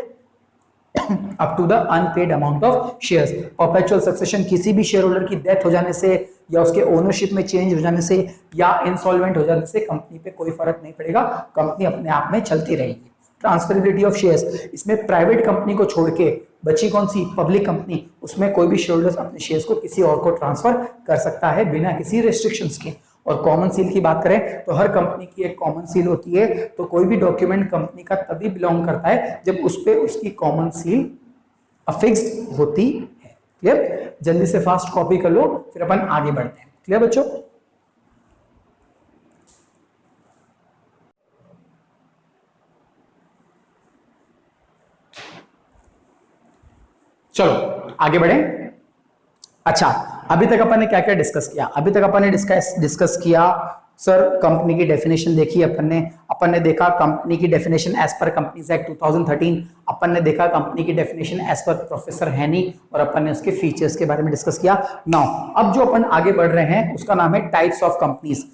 Up to the unpaid amount of shares. Perpetual succession, किसी भी शेयर होल्डर की डेथ हो जाने से या उसके ओनरशिप में चेंज हो जाने से या इंसॉल्वेंट हो जाने से कंपनी पे कोई फर्क नहीं पड़ेगा, कंपनी अपने आप में चलती रहेगी। ट्रांसफरेबिलिटी ऑफ शेयर्स, इसमें प्राइवेट कंपनी को छोड़ के बची कौन सी? Public company. उसमें कोई भी शेयर होल्डर अपने शेयर्स को किसी और को ट्रांसफर कर सकता है बिना किसी रेस्ट्रिक्शंस के। और कॉमन सील की बात करें तो हर कंपनी की एक कॉमन सील होती है, तो कोई भी डॉक्यूमेंट कंपनी का तभी बिलोंग करता है जब उस पे उसकी कॉमन सील अफिक्स्ड होती है। क्लियर? जल्दी से फास्ट कॉपी कर लो, फिर अपन आगे बढ़ते हैं। क्लियर बच्चों? चलो आगे बढ़े। अच्छा, अभी तक अपन ने क्या क्या डिस्कस किया? अभी तक अपन ने डिस्कस किया सर कंपनी की डेफिनेशन देखी अपन ने देखा कंपनी की definition as per companies act 2013, अपन ने देखा कंपनी की डेफिनेशन एज पर प्रोफेसर हैनी, और अपन ने उसके फीचर्स के बारे में डिस्कस किया। नाउ अब जो अपन आगे बढ़ रहे हैं उसका नाम है टाइप्स ऑफ कंपनीज।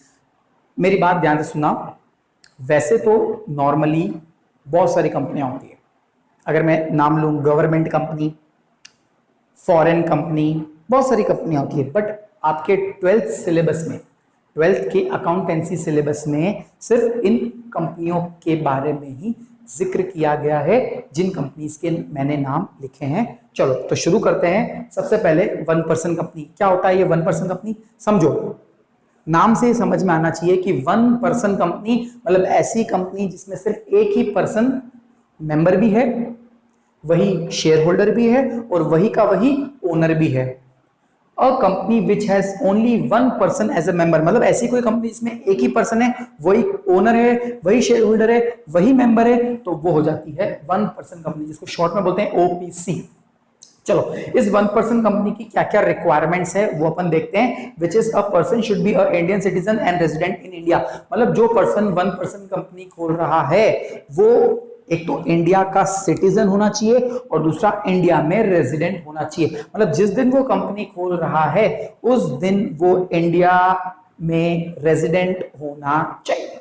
मेरी बात ध्यान से सुना। वैसे तो नॉर्मली बहुत सारी कंपनियां होती है, अगर मैं नाम लूं गवर्नमेंट कंपनी, फॉरेन कंपनी, बहुत सारी कंपनियां होती है, बट आपके 12th सिलेबस में, 12th के अकाउंटेंसी सिलेबस में सिर्फ इन कंपनियों के बारे में ही जिक्र किया गया है जिन कंपनीज के मैंने नाम लिखे हैं। चलो तो शुरू करते हैं। सबसे पहले 1% कंपनी। क्या होता है ये 1% कंपनी? समझो, नाम से समझ में आना चाहिए कि 1% कंपनी मतलब ऐसी कंपनी जिसमें सिर्फ एक ही पर्सन मेंबर भी है, वही शेयर होल्डर भी है और वही का वही ओनर भी है। A company which has only 1 person as a member, मतलब ऐसी कोई कंपनी जिसमें एक ही पर्सन है, वही ओनर है, वही शेयर होल्डर है, वही मेंबर है, तो वो हो जाती है 1% कंपनी, जिसको शॉर्ट में बोलते हैं ओपीसी। चलो, इस 1% कंपनी की क्या क्या रिक्वायरमेंट्स है वो अपन देखते हैं। Which is a person should be a Indian citizen and resident in India. मतलब जो पर्सन 1% कंपनी खोल रहा है वो एक तो इंडिया का सिटीजन होना चाहिए और दूसरा इंडिया में रेजिडेंट होना चाहिए। मतलब जिस दिन वो कंपनी खोल रहा है उस दिन वो इंडिया में रेजिडेंट होना चाहिए।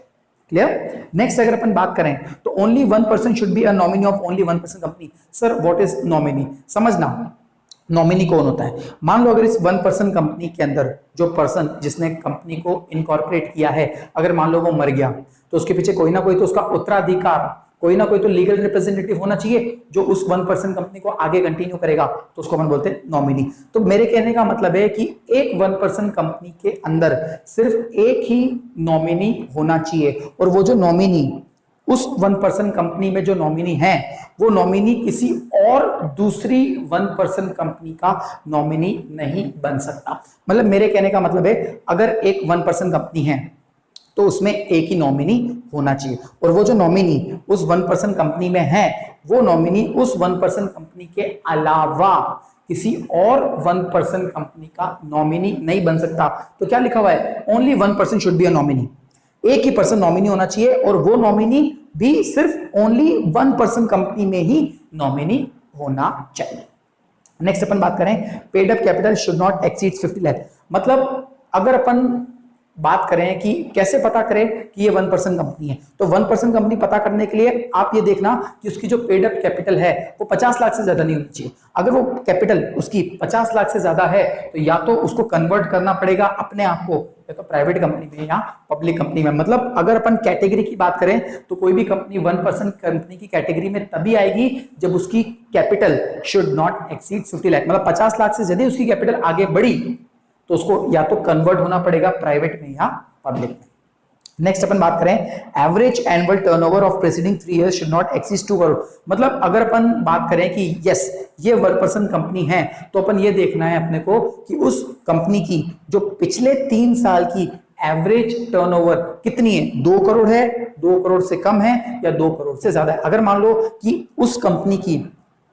क्लियर? नेक्स्ट अगर अपन बात करें तो only 1% should be a nominee of only 1% company. Sir what is nominee? समझना, नॉमिनी कौन होता है। मान लो अगर इस 1% कंपनी के अंदर जो पर्सन जिसने कंपनी को इनकॉर्पोरेट किया है, अगर मान लो वो मर गया तो उसके पीछे कोई ना कोई तो उसका उत्तराधिकार, कोई ना कोई तो लीगल रिप्रेजेंटेटिव होना चाहिए जो उस 1% कंपनी को आगे कंटिन्यू करेगा, तो उसको अपन बोलते हैं नॉमिनी। तो मेरे कहने का मतलब है कि एक 1% कंपनी के अंदर सिर्फ एक ही नॉमिनी होना चाहिए और वो जो नॉमिनी उस 1% कंपनी में जो नॉमिनी है वो नॉमिनी किसी और दूसरी 1% कंपनी का नॉमिनी नहीं बन सकता। मतलब मेरे कहने का मतलब है अगर एक 1% कंपनी है तो उसमें एक ही नॉमिनी होना चाहिए और वो जो नॉमिनी उस 1% कंपनी में है वो नॉमिनी उस 1% कंपनी के अलावा किसी और 1% कंपनी का नॉमिनी नहीं बन सकता। तो क्या लिखा हुआ है? Only 1% should be a nominee. एक ही पर्सन नॉमिनी होना चाहिए और वो नॉमिनी भी सिर्फ ओनली 1% कंपनी में ही नॉमिनी होना चाहिए। नेक्स्ट अपन बात करें, paid up capital should not exceed 50 lakh. मतलब अगर अपन बात करें कि कैसे पता करें कि ये 1% कंपनी है, तो 1% कंपनी पता करने के लिए आप ये देखना कि उसकी जो पेड अप कैपिटल है वो 50 लाख से ज्यादा नहीं होनी चाहिए। अगर वो कैपिटल उसकी 50 लाख से ज्यादा है तो या तो उसको कन्वर्ट करना पड़ेगा अपने आप को, या तो प्राइवेट कंपनी में या पब्लिक कंपनी में। मतलब अगर अपन कैटेगरी की बात करें तो कोई भी कंपनी 1% कंपनी की कैटेगरी में तभी आएगी जब उसकी capital should not exceed 50 lakh. मतलब 50 लाख से यदि उसकी कैपिटल आगे बढ़ी तो उसको या तो कन्वर्ट होना पड़ेगा प्राइवेट में या पब्लिक में। नेक्स्ट अपन बात करें, average annual turnover of preceding 3 years should not exceed 2 crore. मतलब अगर अपन बात करें कि यस ये 1% कंपनी है तो अपन ये देखना है अपने को कि उस कंपनी की जो पिछले 3 साल की एवरेज टर्नओवर कितनी है, 2 करोड़ है, 2 करोड़ से कम है या 2 करोड़ से ज्यादा है। अगर मान लो कि उस कंपनी की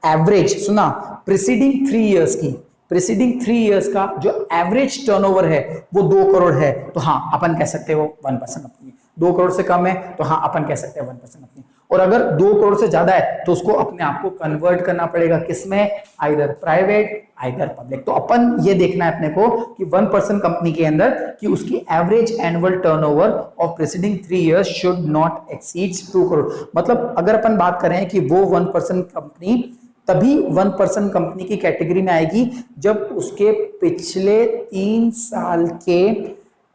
एवरेज, सुना, प्रीसीडिंग 3 इयर्स की, प्रीसीडिंग 3 इयर्स का जो एवरेज टर्नओवर है वो 2 करोड़ है तो हाँ अपन कह सकते हैं वो 1% कंपनी है। 2 करोड़ से कम है तो हाँ अपन कह सकते हैं 1% कंपनी। और अगर 2 करोड़ से ज्यादा है तो उसको अपने आप को कन्वर्ट करना पड़ेगा किसमें, आइदर प्राइवेट आइदर पब्लिक। तो अपन ये देखना है अपने को कि 1% कंपनी के अंदर कि उसकी average annual turnover of preceding 3 years should not exceed 2 crore. मतलब अगर अपन बात करें कि वो 1% कंपनी तभी 1% कंपनी की कैटेगरी में आएगी जब उसके पिछले 3 साल के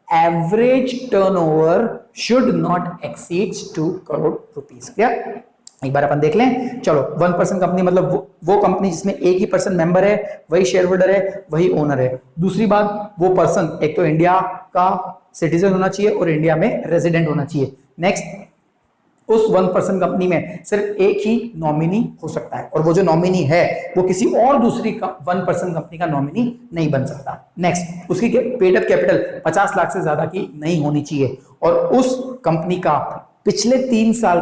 average turnover should not exceed 2 crore rupees. क्या एक बार अपन देख लें, चलो 1% कंपनी मतलब वो कंपनी जिसमें एक ही पर्सन मेंबर है, वही शेयर होल्डर है, वही ओनर है। दूसरी बात, वो पर्सन एक तो इंडिया का सिटीजन होना चाहिए और इंडिया में रेजिडेंट होना चाहिए। नेक्स्ट, उस 1% कंपनी में सिर्फ एक ही नॉमिनी हो सकता है और वो जो नॉमिनी है वो किसी और दूसरी 1% कंपनी का नॉमिनी नहीं बन सकता। नेक्स्ट, उसकी पेड अप कैपिटल 50 लाख से ज्यादा की नहीं होनी चाहिए और उस कंपनी का पिछले 3 साल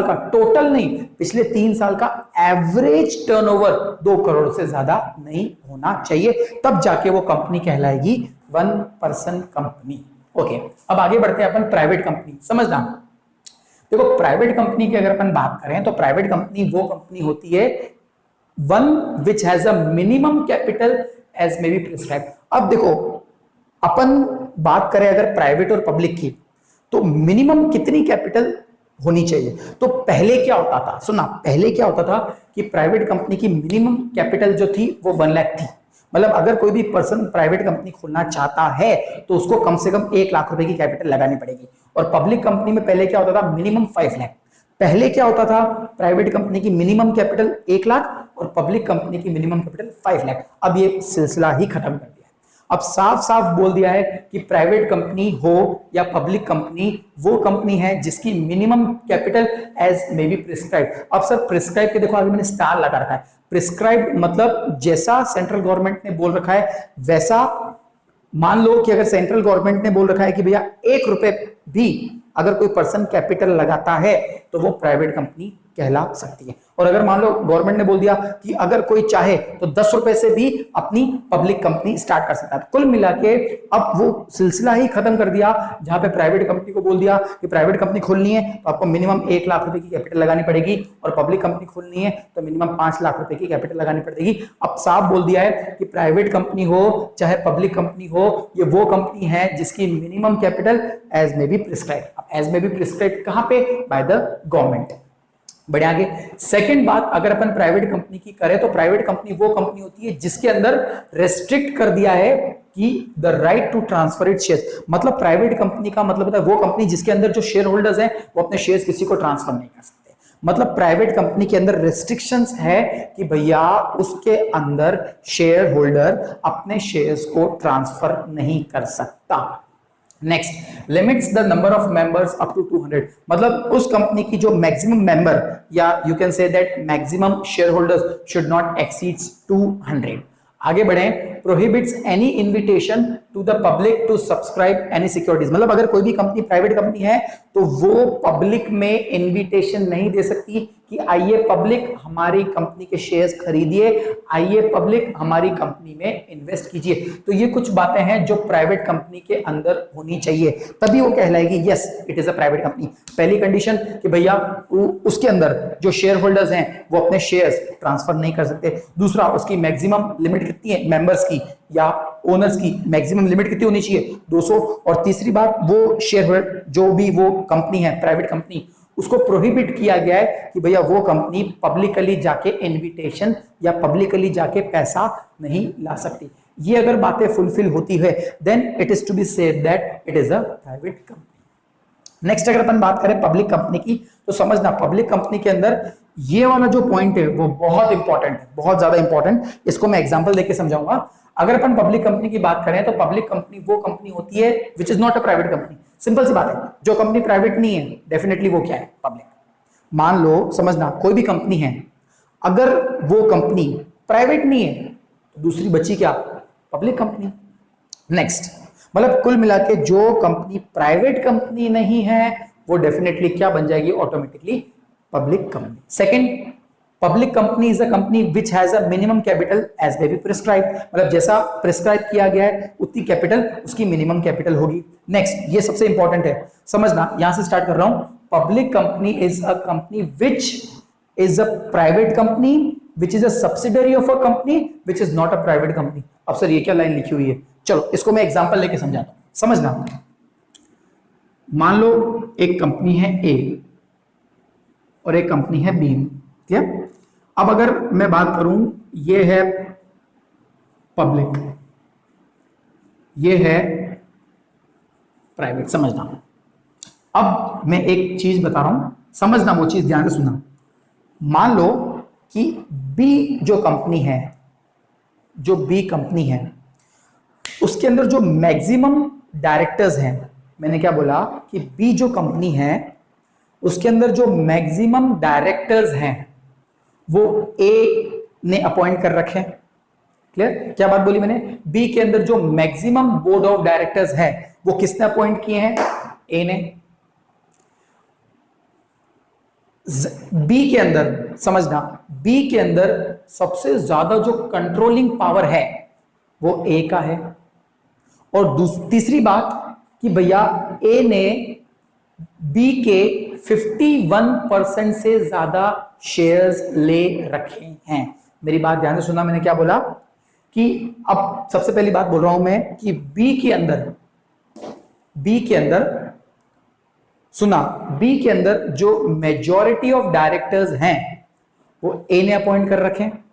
का टोटल नहीं, पिछले 3 साल का एवरेज टर्नओवर 2 करोड़ से ज्यादा नहीं होना चाहिए, तब जाके वो कंपनी कहलाएगी 1% कंपनी। ओके, अब आगे बढ़ते हैं अपन प्राइवेट कंपनी। समझना, देखो प्राइवेट कंपनी की अगर अपन बात करें तो प्राइवेट कंपनी वो कंपनी होती है one which has a minimum capital as may be prescribe. अब देखो अपन बात करें अगर प्राइवेट और पब्लिक की तो मिनिमम कितनी कैपिटल होनी चाहिए। तो पहले क्या होता था, सुना, पहले क्या होता था कि प्राइवेट कंपनी की मिनिमम कैपिटल जो थी वो 1 लाख थी। मतलब अगर कोई भी पर्सन प्राइवेट कंपनी खोलना चाहता है तो उसको कम से कम 1 लाख रुपए की कैपिटल लगानी पड़ेगी। और पब्लिक कंपनी में पहले क्या होता था, मिनिमम 5 लाख। पहले क्या होता था, प्राइवेट कंपनी की मिनिमम कैपिटल 1 लाख और पब्लिक कंपनी की मिनिमम कैपिटल 5 लाख। अब ये सिलसिला ही खत्म कर दिया। अब साफ साफ बोल दिया है कि प्राइवेट कंपनी हो या पब्लिक कंपनी, वो कंपनी है जिसकी minimum capital as may be prescribe. अब सर प्रिस्क्राइब के देखो आगे मैंने स्टार लगा रखा है। प्रिस्क्राइब मतलब जैसा सेंट्रल गवर्नमेंट ने बोल रखा है वैसा। मान लो कि अगर सेंट्रल गवर्नमेंट ने बोल रखा है कि भैया 1 रुपए भी अगर कोई पर्सन कैपिटल लगाता है तो वो प्राइवेट कंपनी कहला सकती है। और अगर मान लो गवर्नमेंट ने बोल दिया कि अगर कोई चाहे तो 10 रुपए से भी अपनी पब्लिक कंपनी स्टार्ट कर सकता है, कुल मिला के अब वो सिलसिला ही खत्म कर दिया जहां पे प्राइवेट कंपनी को बोल दिया कि प्राइवेट कंपनी खोलनी है तो आपको मिनिमम 1 लाख रुपए की कैपिटल लगानी पड़ेगी, और पब्लिक कंपनी खोलनी है तो मिनिमम 5 लाख रुपए की कैपिटल लगानी पड़ेगी। अब साफ बोल दिया है कि प्राइवेट कंपनी हो चाहे पब्लिक कंपनी हो, ये वो कंपनी है जिसकी मिनिमम कैपिटल एज में बी प्रिस्क्राइब। एज में बी प्रिस्क्राइब कहां पे? By the government. बढ़े आगे। सेकंड बात, अगर अपन प्राइवेट कंपनी की करें तो प्राइवेट कंपनी वो कंपनी होती है जिसके अंदर रेस्ट्रिक्ट कर दिया है कि the right to transfer it share. मतलब प्राइवेट कंपनी का मतलब होता है वो कंपनी जिसके अंदर जो शेयर होल्डर्स हैं वो अपने शेयर्स किसी को ट्रांसफर नहीं कर सकते। मतलब प्राइवेट कंपनी के अंदर रेस्ट्रिक्शंस है कि भैया उसके अंदर शेयर होल्डर अपने शेयर्स को ट्रांसफर नहीं कर सकता। Next, limits the number of members up to 200। मतलब उस कंपनी की जो मैक्सिमम मेंबर या you can say that maximum share holders should not exceeds 200। आगे बढ़े। Prohibits any invitation to the public to subscribe any securities. मतलब अगर कोई भी कंपनी प्राइवेट कंपनी है तो वो पब्लिक में इन्विटेशन नहीं दे सकती कि आइए पब्लिक हमारी कंपनी के शेयर्स खरीदिए, आइए पब्लिक हमारी कंपनी में इन्वेस्ट कीजिए। तो ये कुछ बातें हैं जो प्राइवेट कंपनी के अंदर होनी चाहिए, तभी वो कहलाएगी yes it is a private company. पहली कंडीशन कि भैया उसके अंदर जो शेयर होल्डर्स हैं वो अपने शेयर्स ट्रांसफर नहीं कर सकते। दूसरा, उसकी मैक्सिमम लिमिट कितनी है मेंबर्स की या ओनर्स की, मैक्सिमम लिमिट कितनी होनी चाहिए? 200। और तीसरी बात, वो शेयर होल्डर जो भी वो कंपनी है प्राइवेट कंपनी, उसको प्रोहिबिट किया गया है कि भैया वो कंपनी पब्लिकली जाके इनविटेशन या पब्लिकली जाके पैसा नहीं ला सकती। ये अगर बातें फुलफिल होती है then it is to be said that it is a private company. Next, अगर अपन बात करें पब्लिक कंपनी की तो समझना पब्लिक कंपनी के अंदर ये वाला जो पॉइंट है वो बहुत इंपॉर्टेंट है, बहुत ज्यादा इंपॉर्टेंट। इसको मैं एग्जांपल देके समझाऊंगा। अगर अपन पब्लिक कंपनी की बात करें तो पब्लिक कंपनी वो कंपनी होती है which is not a private company. Simple सी बात है, जो कंपनी प्राइवेट नहीं है डेफिनेटली वो क्या है? पब्लिक। मान लो, समझना, कोई भी कंपनी है, अगर वो कंपनी प्राइवेट नहीं है तो दूसरी बची क्या? Public company. नेक्स्ट, मतलब कुल मिला के जो कंपनी प्राइवेट कंपनी नहीं है वो डेफिनेटली क्या बन जाएगी? Automatically public company. Second, public company is a company which has a minimum capital as may be prescribe. मतलब जैसा प्रिस्क्राइब किया गया है उतनी कैपिटल उसकी मिनिमम कैपिटल होगी। नेक्स्ट, ये सबसे इंपॉर्टेंट है, समझना, यहां से स्टार्ट कर रहा हूं। Public company is a company which is a private company which is a subsidiary of a company which is not a private company. अब सर ये क्या लाइन लिखी हुई है? चलो इसको मैं एग्जांपल लेके समझाता हूं, समझना। मान लो एक कंपनी है ए और एक कंपनी है बी, ठीक है? अब अगर मैं बात करूं, ये है पब्लिक, ये है प्राइवेट, समझना। अब मैं एक चीज बता रहा हूं, समझना, वो चीज ध्यान से सुनना। मान लो कि बी जो कंपनी है, जो बी कंपनी है उसके अंदर जो मैक्सिमम डायरेक्टर्स हैं, मैंने क्या बोला कि बी जो कंपनी है उसके अंदर जो मैक्सिमम डायरेक्टर्स हैं वो ए ने अपॉइंट कर रखे हैं। क्लियर? क्या बात बोली मैंने? बी के अंदर जो मैक्सिमम बोर्ड ऑफ डायरेक्टर्स हैं वो किसने अपॉइंट किए हैं? ए ने। बी के अंदर, समझना, बी के अंदर सबसे ज्यादा जो कंट्रोलिंग पावर है वो ए का है। और तीसरी बात कि भैया ए ने बी के 51% से ज्यादा शेयर्स ले रखे हैं। मेरी बात ध्यान से सुना, मैंने क्या बोला कि अब सबसे पहली बात बोल रहा हूं मैं कि बी के अंदर सुना, बी के अंदर जो मेजॉरिटी ऑफ डायरेक्टर्स हैं वो ए ने अपॉइंट कर रखे हैं।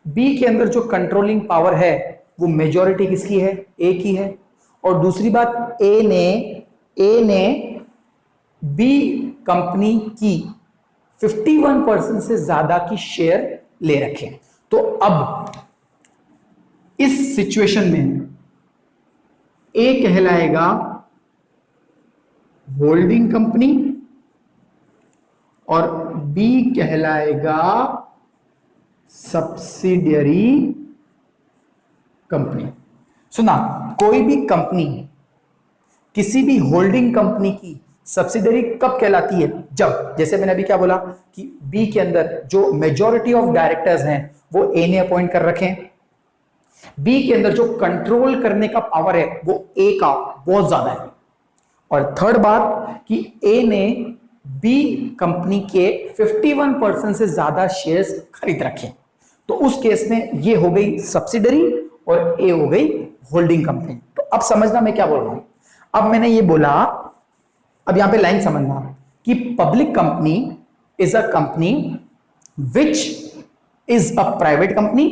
बी के अंदर जो कंट्रोलिंग पावर है वो मेजॉरिटी किसकी है? ए की है। और दूसरी बात, ए ने बी कंपनी की 51% से ज्यादा की शेयर ले रखे। तो अब इस सिचुएशन में ए कहलाएगा होल्डिंग कंपनी और बी कहलाएगा सब्सिडियरी कंपनी। सुना, कोई भी कंपनी किसी भी होल्डिंग कंपनी की सब्सिडरी कब कहलाती है? जब, जैसे मैंने अभी क्या बोला कि बी के अंदर जो मेजॉरिटी ऑफ डायरेक्टर्स हैं वो ए ने अपॉइंट कर रखे हैं, बी के अंदर जो कंट्रोल करने का पावर है वो ए का बहुत ज्यादा है, और थर्ड बात कि ए ने बी कंपनी के 51% से ज्यादा शेयर्स खरीद रखे, तो उस केस में ये हो गई सब्सिडरी और ए हो गई होल्डिंग कंपनी। तो अब समझना मैं क्या बोल रहा हूं। अब मैंने ये बोला, अब यहां पे लाइन समझना कि public company is a company which is a private company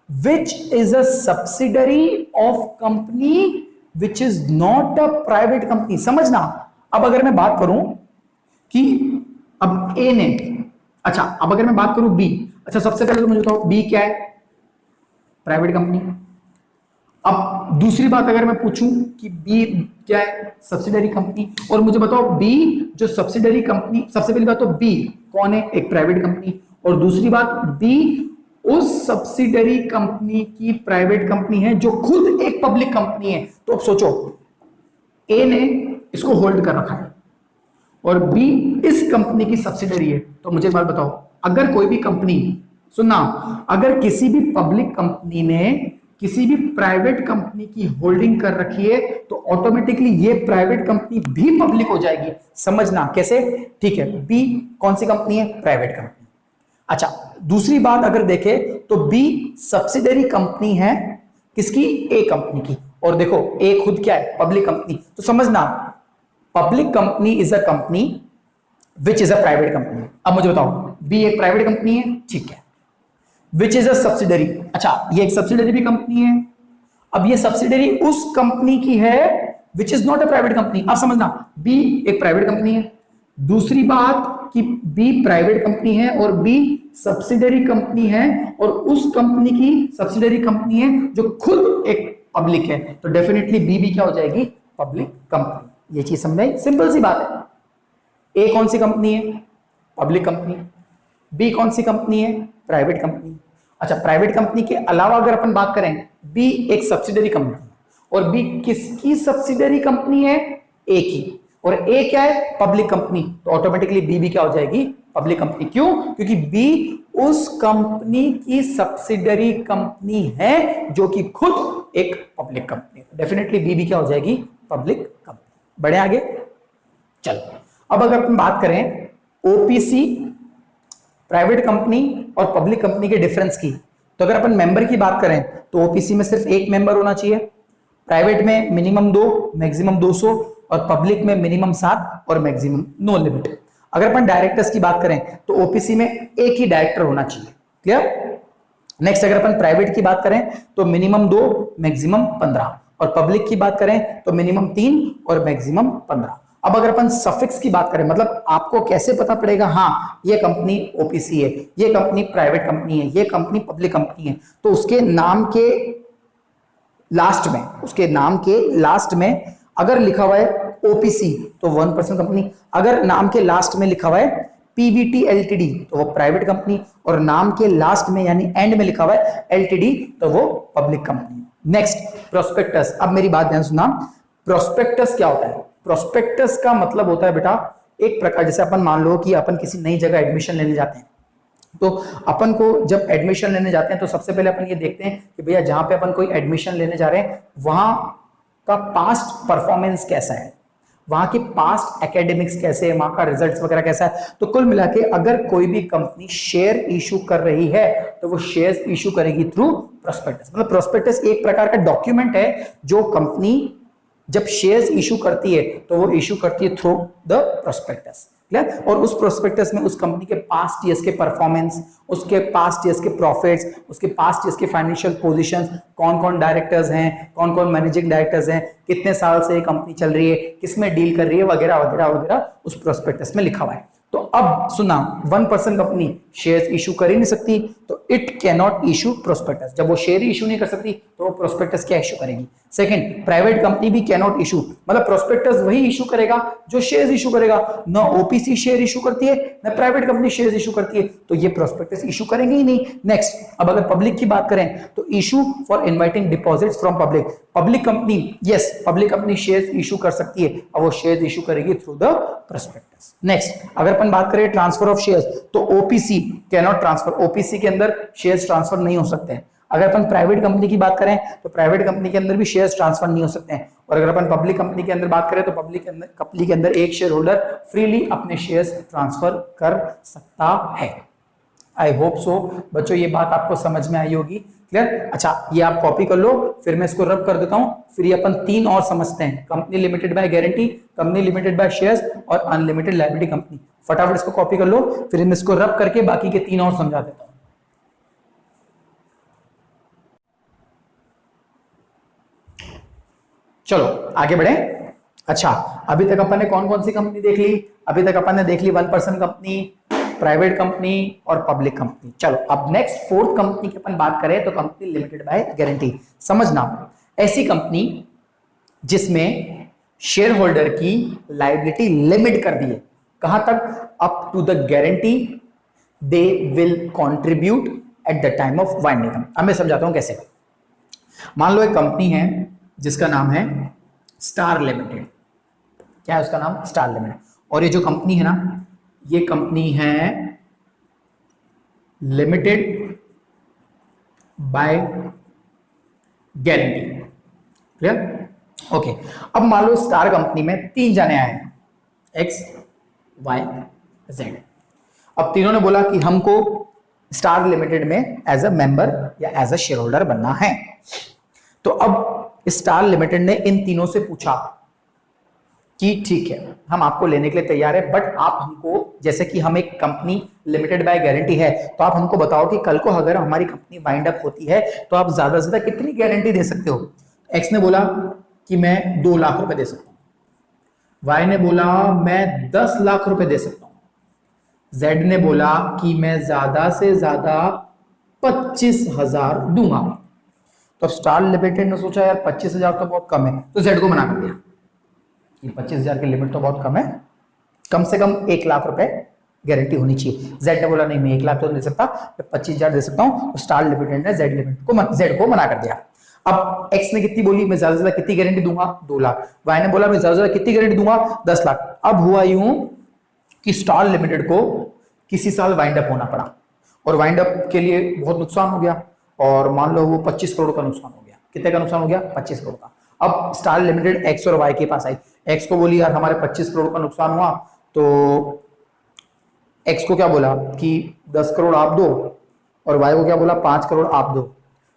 which is a subsidiary of company which is not a private company. समझना, अब अगर मैं बात करूं कि अब ए ने, अच्छा अब अगर मैं बात करूं बी, अच्छा सबसे पहले तो मुझे बताओ बी क्या है? Private company. अब दूसरी बात अगर मैं पूछूं कि बी क्या है? Subsidiary company. और मुझे बताओ बी जो सब्सिडरी कंपनी, सबसे पहली बात तो बी कौन है? एक प्राइवेट कंपनी। और दूसरी बात बी उस सब्सिडरी कंपनी की प्राइवेट कंपनी है जो खुद एक पब्लिक कंपनी है। तो अब सोचो, ए ने इसको होल्ड कर रखा है और बी इस कंपनी की सब्सिडरी है। तो मुझे एक बात बताओ, अगर कोई भी कंपनी, सुनना, अगर किसी भी पब्लिक कंपनी ने किसी भी प्राइवेट कंपनी की होल्डिंग कर रखी है तो ऑटोमेटिकली ये प्राइवेट कंपनी भी पब्लिक हो जाएगी। समझना कैसे? ठीक है, बी कौन सी कंपनी है? Private company. अच्छा, दूसरी बात अगर देखें तो बी सब्सिडरी कंपनी है किसकी? ए कंपनी की। और देखो ए खुद क्या है? Public company. तो समझना, public company is a company which is a private company. अब मुझे बताओ, बी एक प्राइवेट कंपनी है, ठीक है, विच इज अ सब्सिडरी, अच्छा ये एक सब्सिडरी भी कंपनी है। अब ये सब्सिडरी उस कंपनी की है which is not a private company. अब समझना, बी एक प्राइवेट कंपनी है, दूसरी बात कि बी प्राइवेट कंपनी है और बी सब्सिडरी कंपनी है, और उस कंपनी की सब्सिडरी कंपनी है जो खुद एक पब्लिक है, तो डेफिनेटली बी भी क्या हो जाएगी? Public company. ये चीज समझाई, सिंपल सी बात है। ए कौन सी कंपनी है? Public company. बी कौन सी कंपनी है? Private company. अच्छा, प्राइवेट कंपनी के अलावा अगर अपन बात करें, बी एक सब्सिडरी कंपनी, और बी किसकी सब्सिडरी कंपनी है? ए की। और ए क्या है? Public company. तो ऑटोमेटिकली बी भी क्या हो जाएगी? Public company. क्यों? क्योंकि बी उस कंपनी की सब्सिडरी कंपनी है जो कि खुद एक पब्लिक कंपनी है। डेफिनेटली बी भी क्या हो जाएगी? Public company. बढ़े आगे, चलो अब अगर अपन बात करें ओपीसी, प्राइवेट कंपनी और पब्लिक कंपनी के डिफरेंस की, तो अगर अपन मेंबर की बात करें तो ओपीसी में सिर्फ एक मेंबर होना चाहिए, प्राइवेट में मिनिमम 2, मैक्सिमम 200, और पब्लिक में मिनिमम 7 और मैक्सिमम नो लिमिट। अगर अपन डायरेक्टर्स की बात करें तो ओपीसी में एक ही डायरेक्टर होना चाहिए। क्लियर? नेक्स्ट, अगर अपन प्राइवेट की बात करें तो मिनिमम 2, मैक्सिमम 15, और पब्लिक की बात करें तो मिनिमम 3 और मैक्सिमम 15। अब अगर अपन सफिक्स की बात करें, मतलब आपको कैसे पता पड़ेगा हाँ ये कंपनी ओपीसी है, ये कंपनी प्राइवेट कंपनी है, ये कंपनी पब्लिक कंपनी है, तो उसके नाम के लास्ट में, उसके नाम के लास्ट में अगर लिखा हुआ है ओपीसी तो 1% कंपनी, अगर नाम के लास्ट में लिखा हुआ है पीवीटी एलटीडी तो वो प्राइवेट कंपनी, और नाम के लास्ट में यानी एंड में लिखा हुआ है एलटीडी तो वो पब्लिक कंपनी। Next, prospectus. अब मेरी बात ध्यान सुना, प्रोस्पेक्टस क्या होता है? प्रोस्पेक्टस का मतलब होता है बेटा, एक प्रकार, जैसे अपन मान लो कि अपन किसी नई जगह एडमिशन लेने जाते हैं, तो अपन को जब एडमिशन लेने जाते हैं तो सबसे पहले अपन ये देखते हैं कि भैया जहां पे अपन कोई एडमिशन लेने जा रहे हैं वहां का पास्ट परफॉर्मेंस कैसा है, वहां के पास्ट एकेडमिक्स कैसे है, वहां का रिजल्ट्स वगैरह कैसा है। तो कुल मिला के अगर कोई भी कंपनी शेयर इशू कर रही है तो वो शेयर्स इशू करेगी थ्रू प्रोस्पेक्टस। मतलब प्रोस्पेक्टस एक प्रकार का डॉक्यूमेंट है जो कंपनी जब शेयर्स इशू करती है तो वो इशू करती है थ्रू द प्रोस्पेक्टस। क्लियर? और उस प्रोस्पेक्टस में उस कंपनी के पास्ट ईयर्स के परफॉर्मेंस, उसके पास्ट ईयर्स के प्रॉफिट्स, उसके पास्ट ईयर्स के फाइनेंशियल पोजीशंस, कौन कौन डायरेक्टर्स हैं, कौन कौन मैनेजिंग डायरेक्टर्स हैं, कितने साल से ये कंपनी चल रही है, किसमें डील कर रही है, वगैरह वगैरह वगैरह उस प्रोस्पेक्टस में लिखा हुआ है। तो अब सुना, 1% कंपनी शेयर्स इशू कर ही नहीं सकती, तो it can not issue prospectus. जब वो शेयर इशू नहीं कर सकती तो वो प्रोस्पेक्टस क्या इशू करेगी? सेकंड, प्राइवेट कंपनी भी कैन नॉट इशू, मतलब प्रोस्पेक्टस वही इशू करेगा जो शेयर्स इशू करेगा, न ओपीसी शेयर इशू करती है न प्राइवेट कंपनी शेयर्स इशू करती है, तो ये प्रोस्पेक्टस इशू करेंगे ही नहीं। नेक्स्ट, अब अगर पब्लिक की बात करें तो issue for inviting deposits from public, public company, yes public company shares issue कर सकती है और वो शेयर्स इशू करेगी थ्रू द प्रोस्पेक्टस। नेक्स्ट, अगर अपन बात करें ट्रांसफर ऑफ शेयर्स तो OPC can not transfer, OPC के अंदर शेयर्स ट्रांसफर नहीं हो सकते हैं। अगर अपन प्राइवेट कंपनी की बात करें तो प्राइवेट कंपनी के अंदर भी शेयर्स ट्रांसफर नहीं हो सकते हैं, और अगर अपन पब्लिक कंपनी के अंदर बात करें तो पब्लिक कंपनी के अंदर एक शेयर होल्डर फ्रीली अपने शेयर्स ट्रांसफर कर सकता है। आई होप सो बच्चों ये बात आपको समझ में आई होगी, क्लियर। अच्छा, ये आप कॉपी कर लो, फिर मैं इसको रब कर देता हूं, फिर ये अपन तीन और समझते हैं, company limited by guarantee, company limited by shares और अनलिमिटेड लायबिलिटी कंपनी। फटाफट इसको कॉपी कर लो, फिर मैं इसको रब करके बाकी के तीन और समझा देता हूं। चलो आगे बढ़े। अच्छा, अभी तक अपन ने कौन कौन सी कंपनी देख ली? अभी तक अपन ने देख ली 1% कंपनी, प्राइवेट कंपनी और पब्लिक कंपनी। चलो अब नेक्स्ट फोर्थ कंपनी की अपन बात करें तो कंपनी लिमिटेड बाय गारंटी। समझना, ऐसी कंपनी जिसमें शेयर होल्डर की लायबिलिटी लिमिट कर दी है, कहां तक? Up to the guarantee they will contribute at the time of winding up. अब मैं समझाता हूं कैसे। मान लो एक कंपनी है जिसका नाम है स्टार लिमिटेड। क्या है उसका नाम? Star limited. और ये जो कंपनी है ना, ये कंपनी है limited by guarantee, clear? Okay, अब मान लो स्टार कंपनी में तीन जने आए हैं, एक्स वाई जेड। अब तीनों ने बोला कि हमको स्टार लिमिटेड में एज अ मेंबर या एज अ शेयर होल्डर बनना है। तो अब स्टार लिमिटेड ने इन तीनों से पूछा कि ठीक है हम आपको लेने के लिए तैयार है, बट आप हमको, जैसे कि हम एक कंपनी लिमिटेड बाय गारंटी है, तो आप हमको बताओ कि कल को अगर हमारी कंपनी वाइंड अप होती है तो आप ज्यादा से ज्यादा कितनी गारंटी दे सकते हो? एक्स ने बोला कि मैं 2 लाख रुपए दे सकता हूं, वाई ने बोला मैं 10 लाख रुपए दे सकता हूं, जेड ने बोला कि मैं ज्यादा से ज्यादा 25,000 दूंगा। तो अब स्टार लिमिटेड ने सोचा यार 25,000 तो बहुत कम है, तो जेड को मना कर दिया कि 25,000 की लिमिट तो बहुत कम है, कम से कम 1 लाख रुपए गारंटी होनी चाहिए। जेड ने बोला नहीं मैं 1 लाख तो नहीं दे सकता, मैं 25,000 दे सकता हूं। तो स्टार लिमिटेड ने जेड को मना कर दिया। अब एक्स ने कितनी बोली? मैं ज्यादा से ज्यादा कितनी गारंटी दूंगा? 2 लाख। वाई ने बोला मैं ज्यादा से ज्यादा कितनी गारंटी दूंगा? 10 लाख। अब हुआ यूं कि स्टार लिमिटेड को किसी साल वाइंड अप होना पड़ा, और वाइंड अप के लिए बहुत नुकसान हो गया, और मान लो वो 25 करोड़ का नुकसान हो गया। कितने का नुकसान हो गया? 25 करोड़ का। अब स्टार लिमिटेड एक्स और वाई के पास आई, एक्स को बोली यार हमारे 25 करोड़ का नुकसान हुआ, तो एक्स को क्या बोला कि 10 करोड़ आप दो, और वाई को क्या बोला 5 करोड़ आप दो।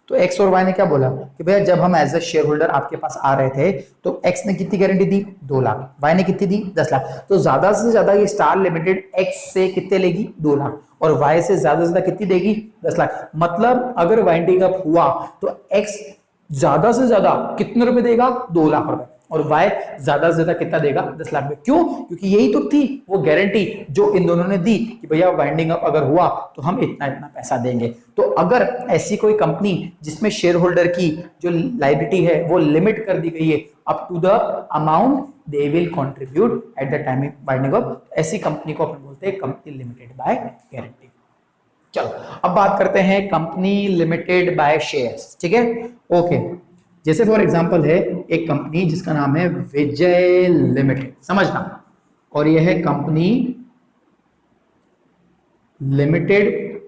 तो एक्स और वाई ने क्या बोला कि भैया जब हम एज ए शेयर होल्डर आपके पास आ रहे थे तो एक्स ने कितनी गारंटी दी? 2 लाख। वाई ने कितनी दी? 10 लाख। तो ज्यादा से ज्यादा ये स्टार लिमिटेड एक्स से कितने लेगी? 2 लाख, और वाई से ज्यादा से ज्यादा कितनी देगी? 10 लाख। मतलब अगर वाइंडिंग अप हुआ तो एक्स ज्यादा से ज्यादा कितने रुपए देगा? 2 लाख रुपए, और वाई ज्यादा से ज्यादा कितना देगा? 10 लाख रुपए। क्यों? क्योंकि यही तो थी वो गारंटी जो इन दोनों ने दी कि भैया वाइंडिंग अप अगर हुआ तो हम इतना इतना पैसा देंगे। तो अगर ऐसी कोई कंपनी जिसमें शेयर होल्डर की जो लायबिलिटी है वो लिमिट कर दी गई है up to the amount they will contribute at the time of winding up, ऐसी कंपनी को अपन बोलते हैं कंपनी लिमिटेड बाय गारंटी। चलो अब बात करते हैं कंपनी लिमिटेड बाय शेयर्स, ठीक है? ओके, जैसे फॉर एग्जांपल है एक कंपनी जिसका नाम है विजय लिमिटेड, समझना, और यह है कंपनी लिमिटेड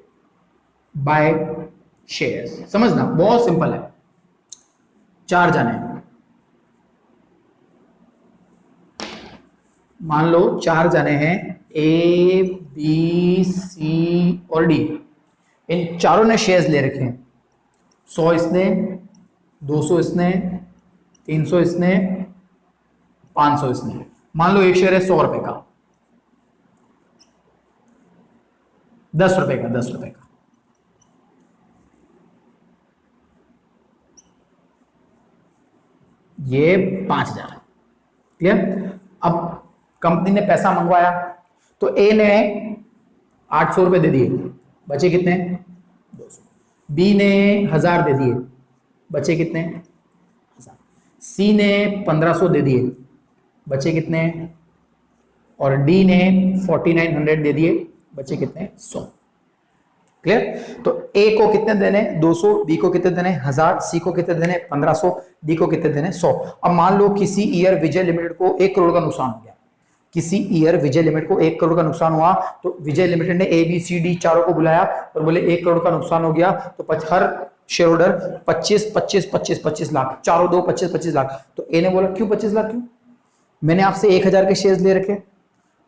बाय शेयर्स। समझना बहुत सिंपल है, 4 जने हैं, मान लो 4 जने हैं, ए बी सी और डी। इन चारों ने शेयर्स ले रखे हैं, 100 इसने, 200 इसने, 300 इसने, 500 इसने। मान लो एक शेयर है 100 रुपए का, 10 रुपए का, 10 रुपए का, ये 5,000। क्लियर? अब कंपनी ने पैसा मंगवाया तो ए ने 800 रुपए दे दिए, बचे कितने? 200। बी ने 1000 दे दिए, बचे कितने? 1000। सी ने 1500 दे दिए, बचे कितने, और डी ने 4900 दे दिए, बचे कितने, 100। क्लियर। तो ए को कितने देने, 200, बी को कितने देने, 1000, सी को कितने देने, 1500, डी को कितने देने, 100। अब मान लो किसी ईयर विजय लिमिटेड को 1 करोड़ का नुकसान हो गया, किसी ईयर विजय लिमिटेड को 1 करोड़ का नुकसान हुआ, तो विजय लिमिटेड ने ए बी सी डी चारों को बुलाया और बोले 1 करोड़ का नुकसान हो गया, तो हर शेयर होल्डर 25 लाख, चारों दो 25 लाख। तो ए ने बोला क्यों 25 लाख, क्यों, मैंने आपसे 1000 के शेयर्स ले रखे,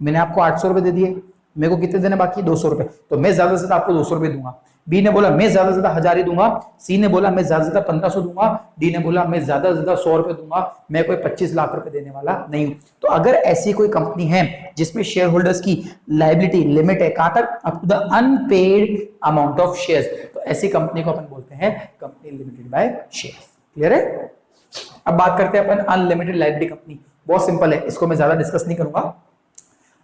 मैंने आपको 800 रुपए दे दिए, मेरे को कितने देने बाकी, 200 रुपए, तो मैं ज्यादा से ज्यादा आपको 200 रुपए दूंगा। बी ने बोला मैं ज्यादा से ज्यादा 1000 ही दूंगा, सी ने बोला मैं ज्यादा से ज्यादा 1500 दूंगा, डी ने बोला मैं ज्यादा से ज्यादा 100 रुपए दूंगा, मैं कोई 25 लाख रुपए देने वाला नहीं हूं। तो अगर ऐसी कोई कंपनी है जिसमें शेयर होल्डर्स की लायबिलिटी लिमिट है, कहां तक, up to the unpaid amount of shares, तो ऐसी कंपनी को अपन बोलते हैं company limited by shares. Clear है। अब बात करते हैं अपन अनलिमिटेड लायबिलिटी कंपनी। बहुत सिंपल है, इसको मैं ज्यादा डिस्कस नहीं करूंगा।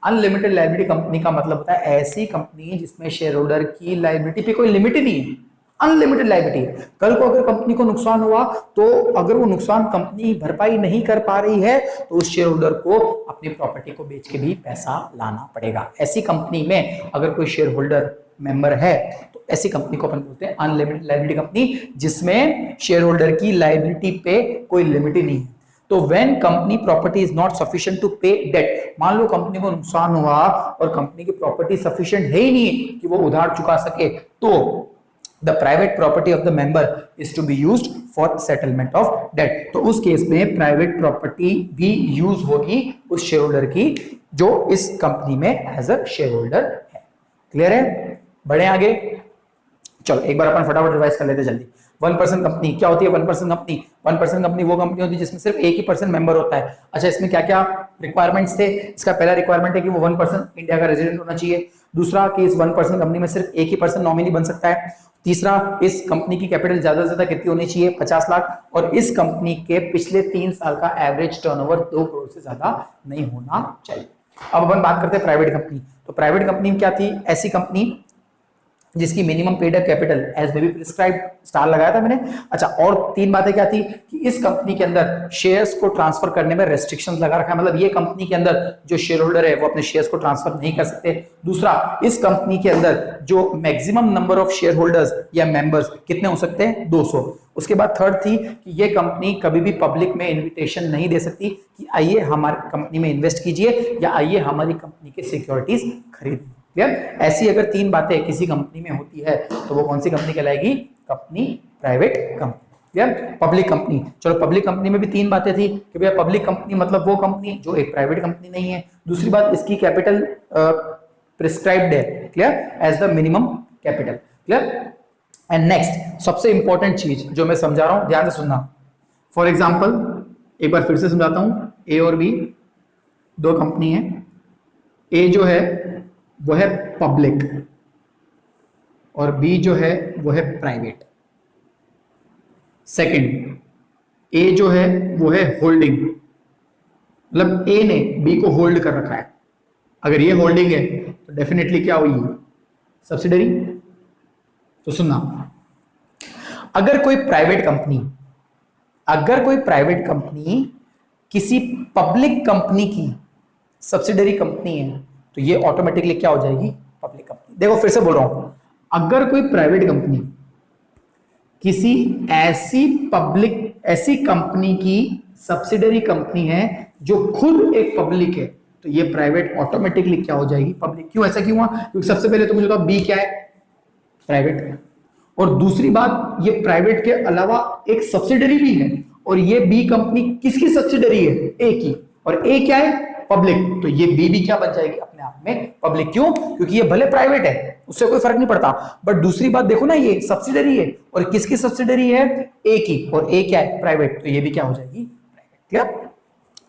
अनलिमिटेड लायबिलिटी कंपनी का मतलब होता है ऐसी कंपनी जिसमें शेयर होल्डर की लायबिलिटी पे कोई लिमिट ही नहीं है, अनलिमिटेड लायबिलिटी। कल को अगर कंपनी को नुकसान हुआ तो अगर वो नुकसान कंपनी भरपाई नहीं कर पा रही है तो उस शेयर होल्डर को अपनी प्रॉपर्टी को बेच के भी पैसा लाना पड़ेगा। ऐसी कंपनी में अगर कोई शेयर होल्डर मेंबर है तो ऐसी कंपनी को अपन बोलते हैं अनलिमिटेड लायबिलिटी कंपनी, जिसमें शेयर होल्डर की लायबिलिटी पे कोई लिमिट ही नहीं है। तो when company property is not sufficient to pay debt, मान लो कंपनी को नुकसान हुआ और कंपनी की प्रॉपर्टी सफिशिएंट है ही नहीं कि वो उधार चुका सके, तो the private property of the member is to be used for settlement of debt. तो उस केस में प्राइवेट प्रॉपर्टी भी यूज होगी उस शेयर होल्डर की जो इस कंपनी में एज अ शेयर होल्डर है। क्लियर है। बढ़े आगे, चलो एक बार अपन फटाफट रिवाइज कर लेते जल्दी। 1% कंपनी क्या होती है? 1% कंपनी, 1% कंपनी वो कंपनी होती है जिसमें सिर्फ 1% मेंबर होता है। अच्छा, इसमें क्या क्या रिक्वायरमेंट्स थे? इसका पहला रिक्वायरमेंट है कि वो 1% इंडिया का रेजिडेंट होना चाहिए। दूसरा कि इस 1% कंपनी में सिर्फ 1% नॉमिनी बन सकता है। तीसरा, इस कंपनी की कैपिटल ज्यादा से ज्यादा कितनी होनी चाहिए? 50 लाख। और इस कंपनी के पिछले 3 साल का एवरेज टर्नओवर 2 करोड़ से ज्यादा नहीं होना चाहिए। अब अपन बात करते हैं प्राइवेट कंपनी। तो प्राइवेट कंपनी क्या थी? ऐसी कंपनी जिसकी minimum paid up capital as may be prescribed, star लगाया था मैंने। अच्छा, और 3 बातें क्या थी कि इस कंपनी के अंदर शेयर्स को ट्रांसफर करने में रेस्ट्रिक्शंस लगा रखा है, मतलब ये कंपनी के अंदर जो शेयर होल्डर है वो अपने शेयर्स को ट्रांसफर नहीं कर सकते। दूसरा, इस कंपनी के अंदर जो maximum number of share holders या मेंबर्स कितने हो सकते हैं? 200। उसके बाद थर्ड थी कि ये कंपनी कभी भी पब्लिक में इन्विटेशन नहीं दे सकती कि आइए हमारी कंपनी में इन्वेस्ट कीजिए या आइए हमारी कंपनी के सिक्योरिटीज खरीदिए। ऐसी अगर 3 बातें किसी कंपनी में होती है तो वो कौन सी कंपनी कहलाएगी? Company private company. Public company, चलो पब्लिक कंपनी में भी 3 बातें थी कि भैया पब्लिक कंपनी मतलब वो कंपनी जो एक प्राइवेट कंपनी नहीं है। दूसरी बात, इसकी कैपिटल प्रिस्क्राइब्ड है, clear, as the minimum capital, clear. And next सबसे इंपॉर्टेंट चीज जो मैं समझा रहा हूं, ध्यान से सुनना। फॉर एग्जाम्पल एक बार फिर से समझाता हूं। ए और बी 2 कंपनी है। ए जो है वो है पब्लिक और बी जो है वो है प्राइवेट। सेकंड, ए जो है वो है होल्डिंग, मतलब ए ने बी को होल्ड कर रखा है। अगर ये होल्डिंग है तो डेफिनेटली क्या हुई? सब्सिडरी। तो सुनना, अगर कोई प्राइवेट कंपनी किसी पब्लिक कंपनी की सब्सिडरी कंपनी है तो ये ऑटोमेटिकली क्या हो जाएगी? Public company. देखो फिर से बोल रहा हूं, अगर कोई प्राइवेट कंपनी किसी ऐसी कंपनी की सब्सिडरी कंपनी है जो खुद एक पब्लिक है तो ये प्राइवेट ऑटोमेटिकली क्या हो जाएगी? पब्लिक। क्यों? ऐसा क्यों हुआ? क्योंकि सबसे पहले तो मुझे बताओ बी क्या है? प्राइवेट। और दूसरी बात, ये प्राइवेट के अलावा एक सब्सिडरी भी है और ये बी कंपनी किसकी सब्सिडरी है? ए की। और ए क्या है? पब्लिक। तो ये बी भी क्या बन जाएगी? अपने आप में पब्लिक। क्यों? क्योंकि ये भले प्राइवेट है, उससे कोई फर्क नहीं पड़ता, बट दूसरी बात देखो ना, ये सब्सिडरी है और किसकी सब्सिडरी है? ए की। और ए क्या है? प्राइवेट। तो ये भी क्या हो जाएगी? प्राइवेट। क्लियर?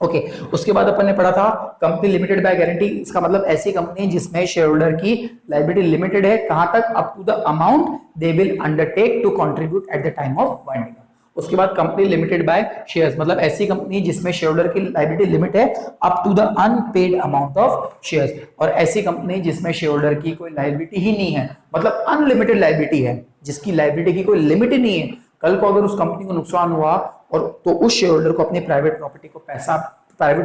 ओके। उसके बाद अपन ने पढ़ा था कंपनी लिमिटेड बाय गारंटी। इसका मतलब ऐसी कंपनी जिसमें शेयर होल्डर की लायबिलिटी लिमिटेड है, कहां तक? Up to the amount they will undertake to contribute at the time of winding. उसके बाद कंपनी लिमिटेड बाय शेयर्स, मतलब ऐसी कंपनी जिसमें शेयर होल्डर की लायबिलिटी लिमिट है up to the unpaid amount of shares. और ऐसी कंपनी जिसमें शेयर होल्डर की कोई लायबिलिटी ही नहीं है, मतलब अनलिमिटेड लायबिलिटी है, जिसकी लायबिलिटी की कोई लिमिट ही नहीं है, कल को अगर उस कंपनी को नुकसान हुआ और तो उस शेयर होल्डर को अपनी प्राइवेट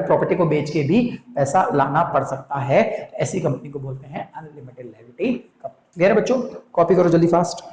प्रॉपर्टी को बेच के भी पैसा लाना पड़ सकता है। ऐसी कंपनी को बोलते हैं अनलिमिटेड लायबिलिटी कंपनी। क्लियर है बच्चों? कॉपी करो जल्दी फास्ट।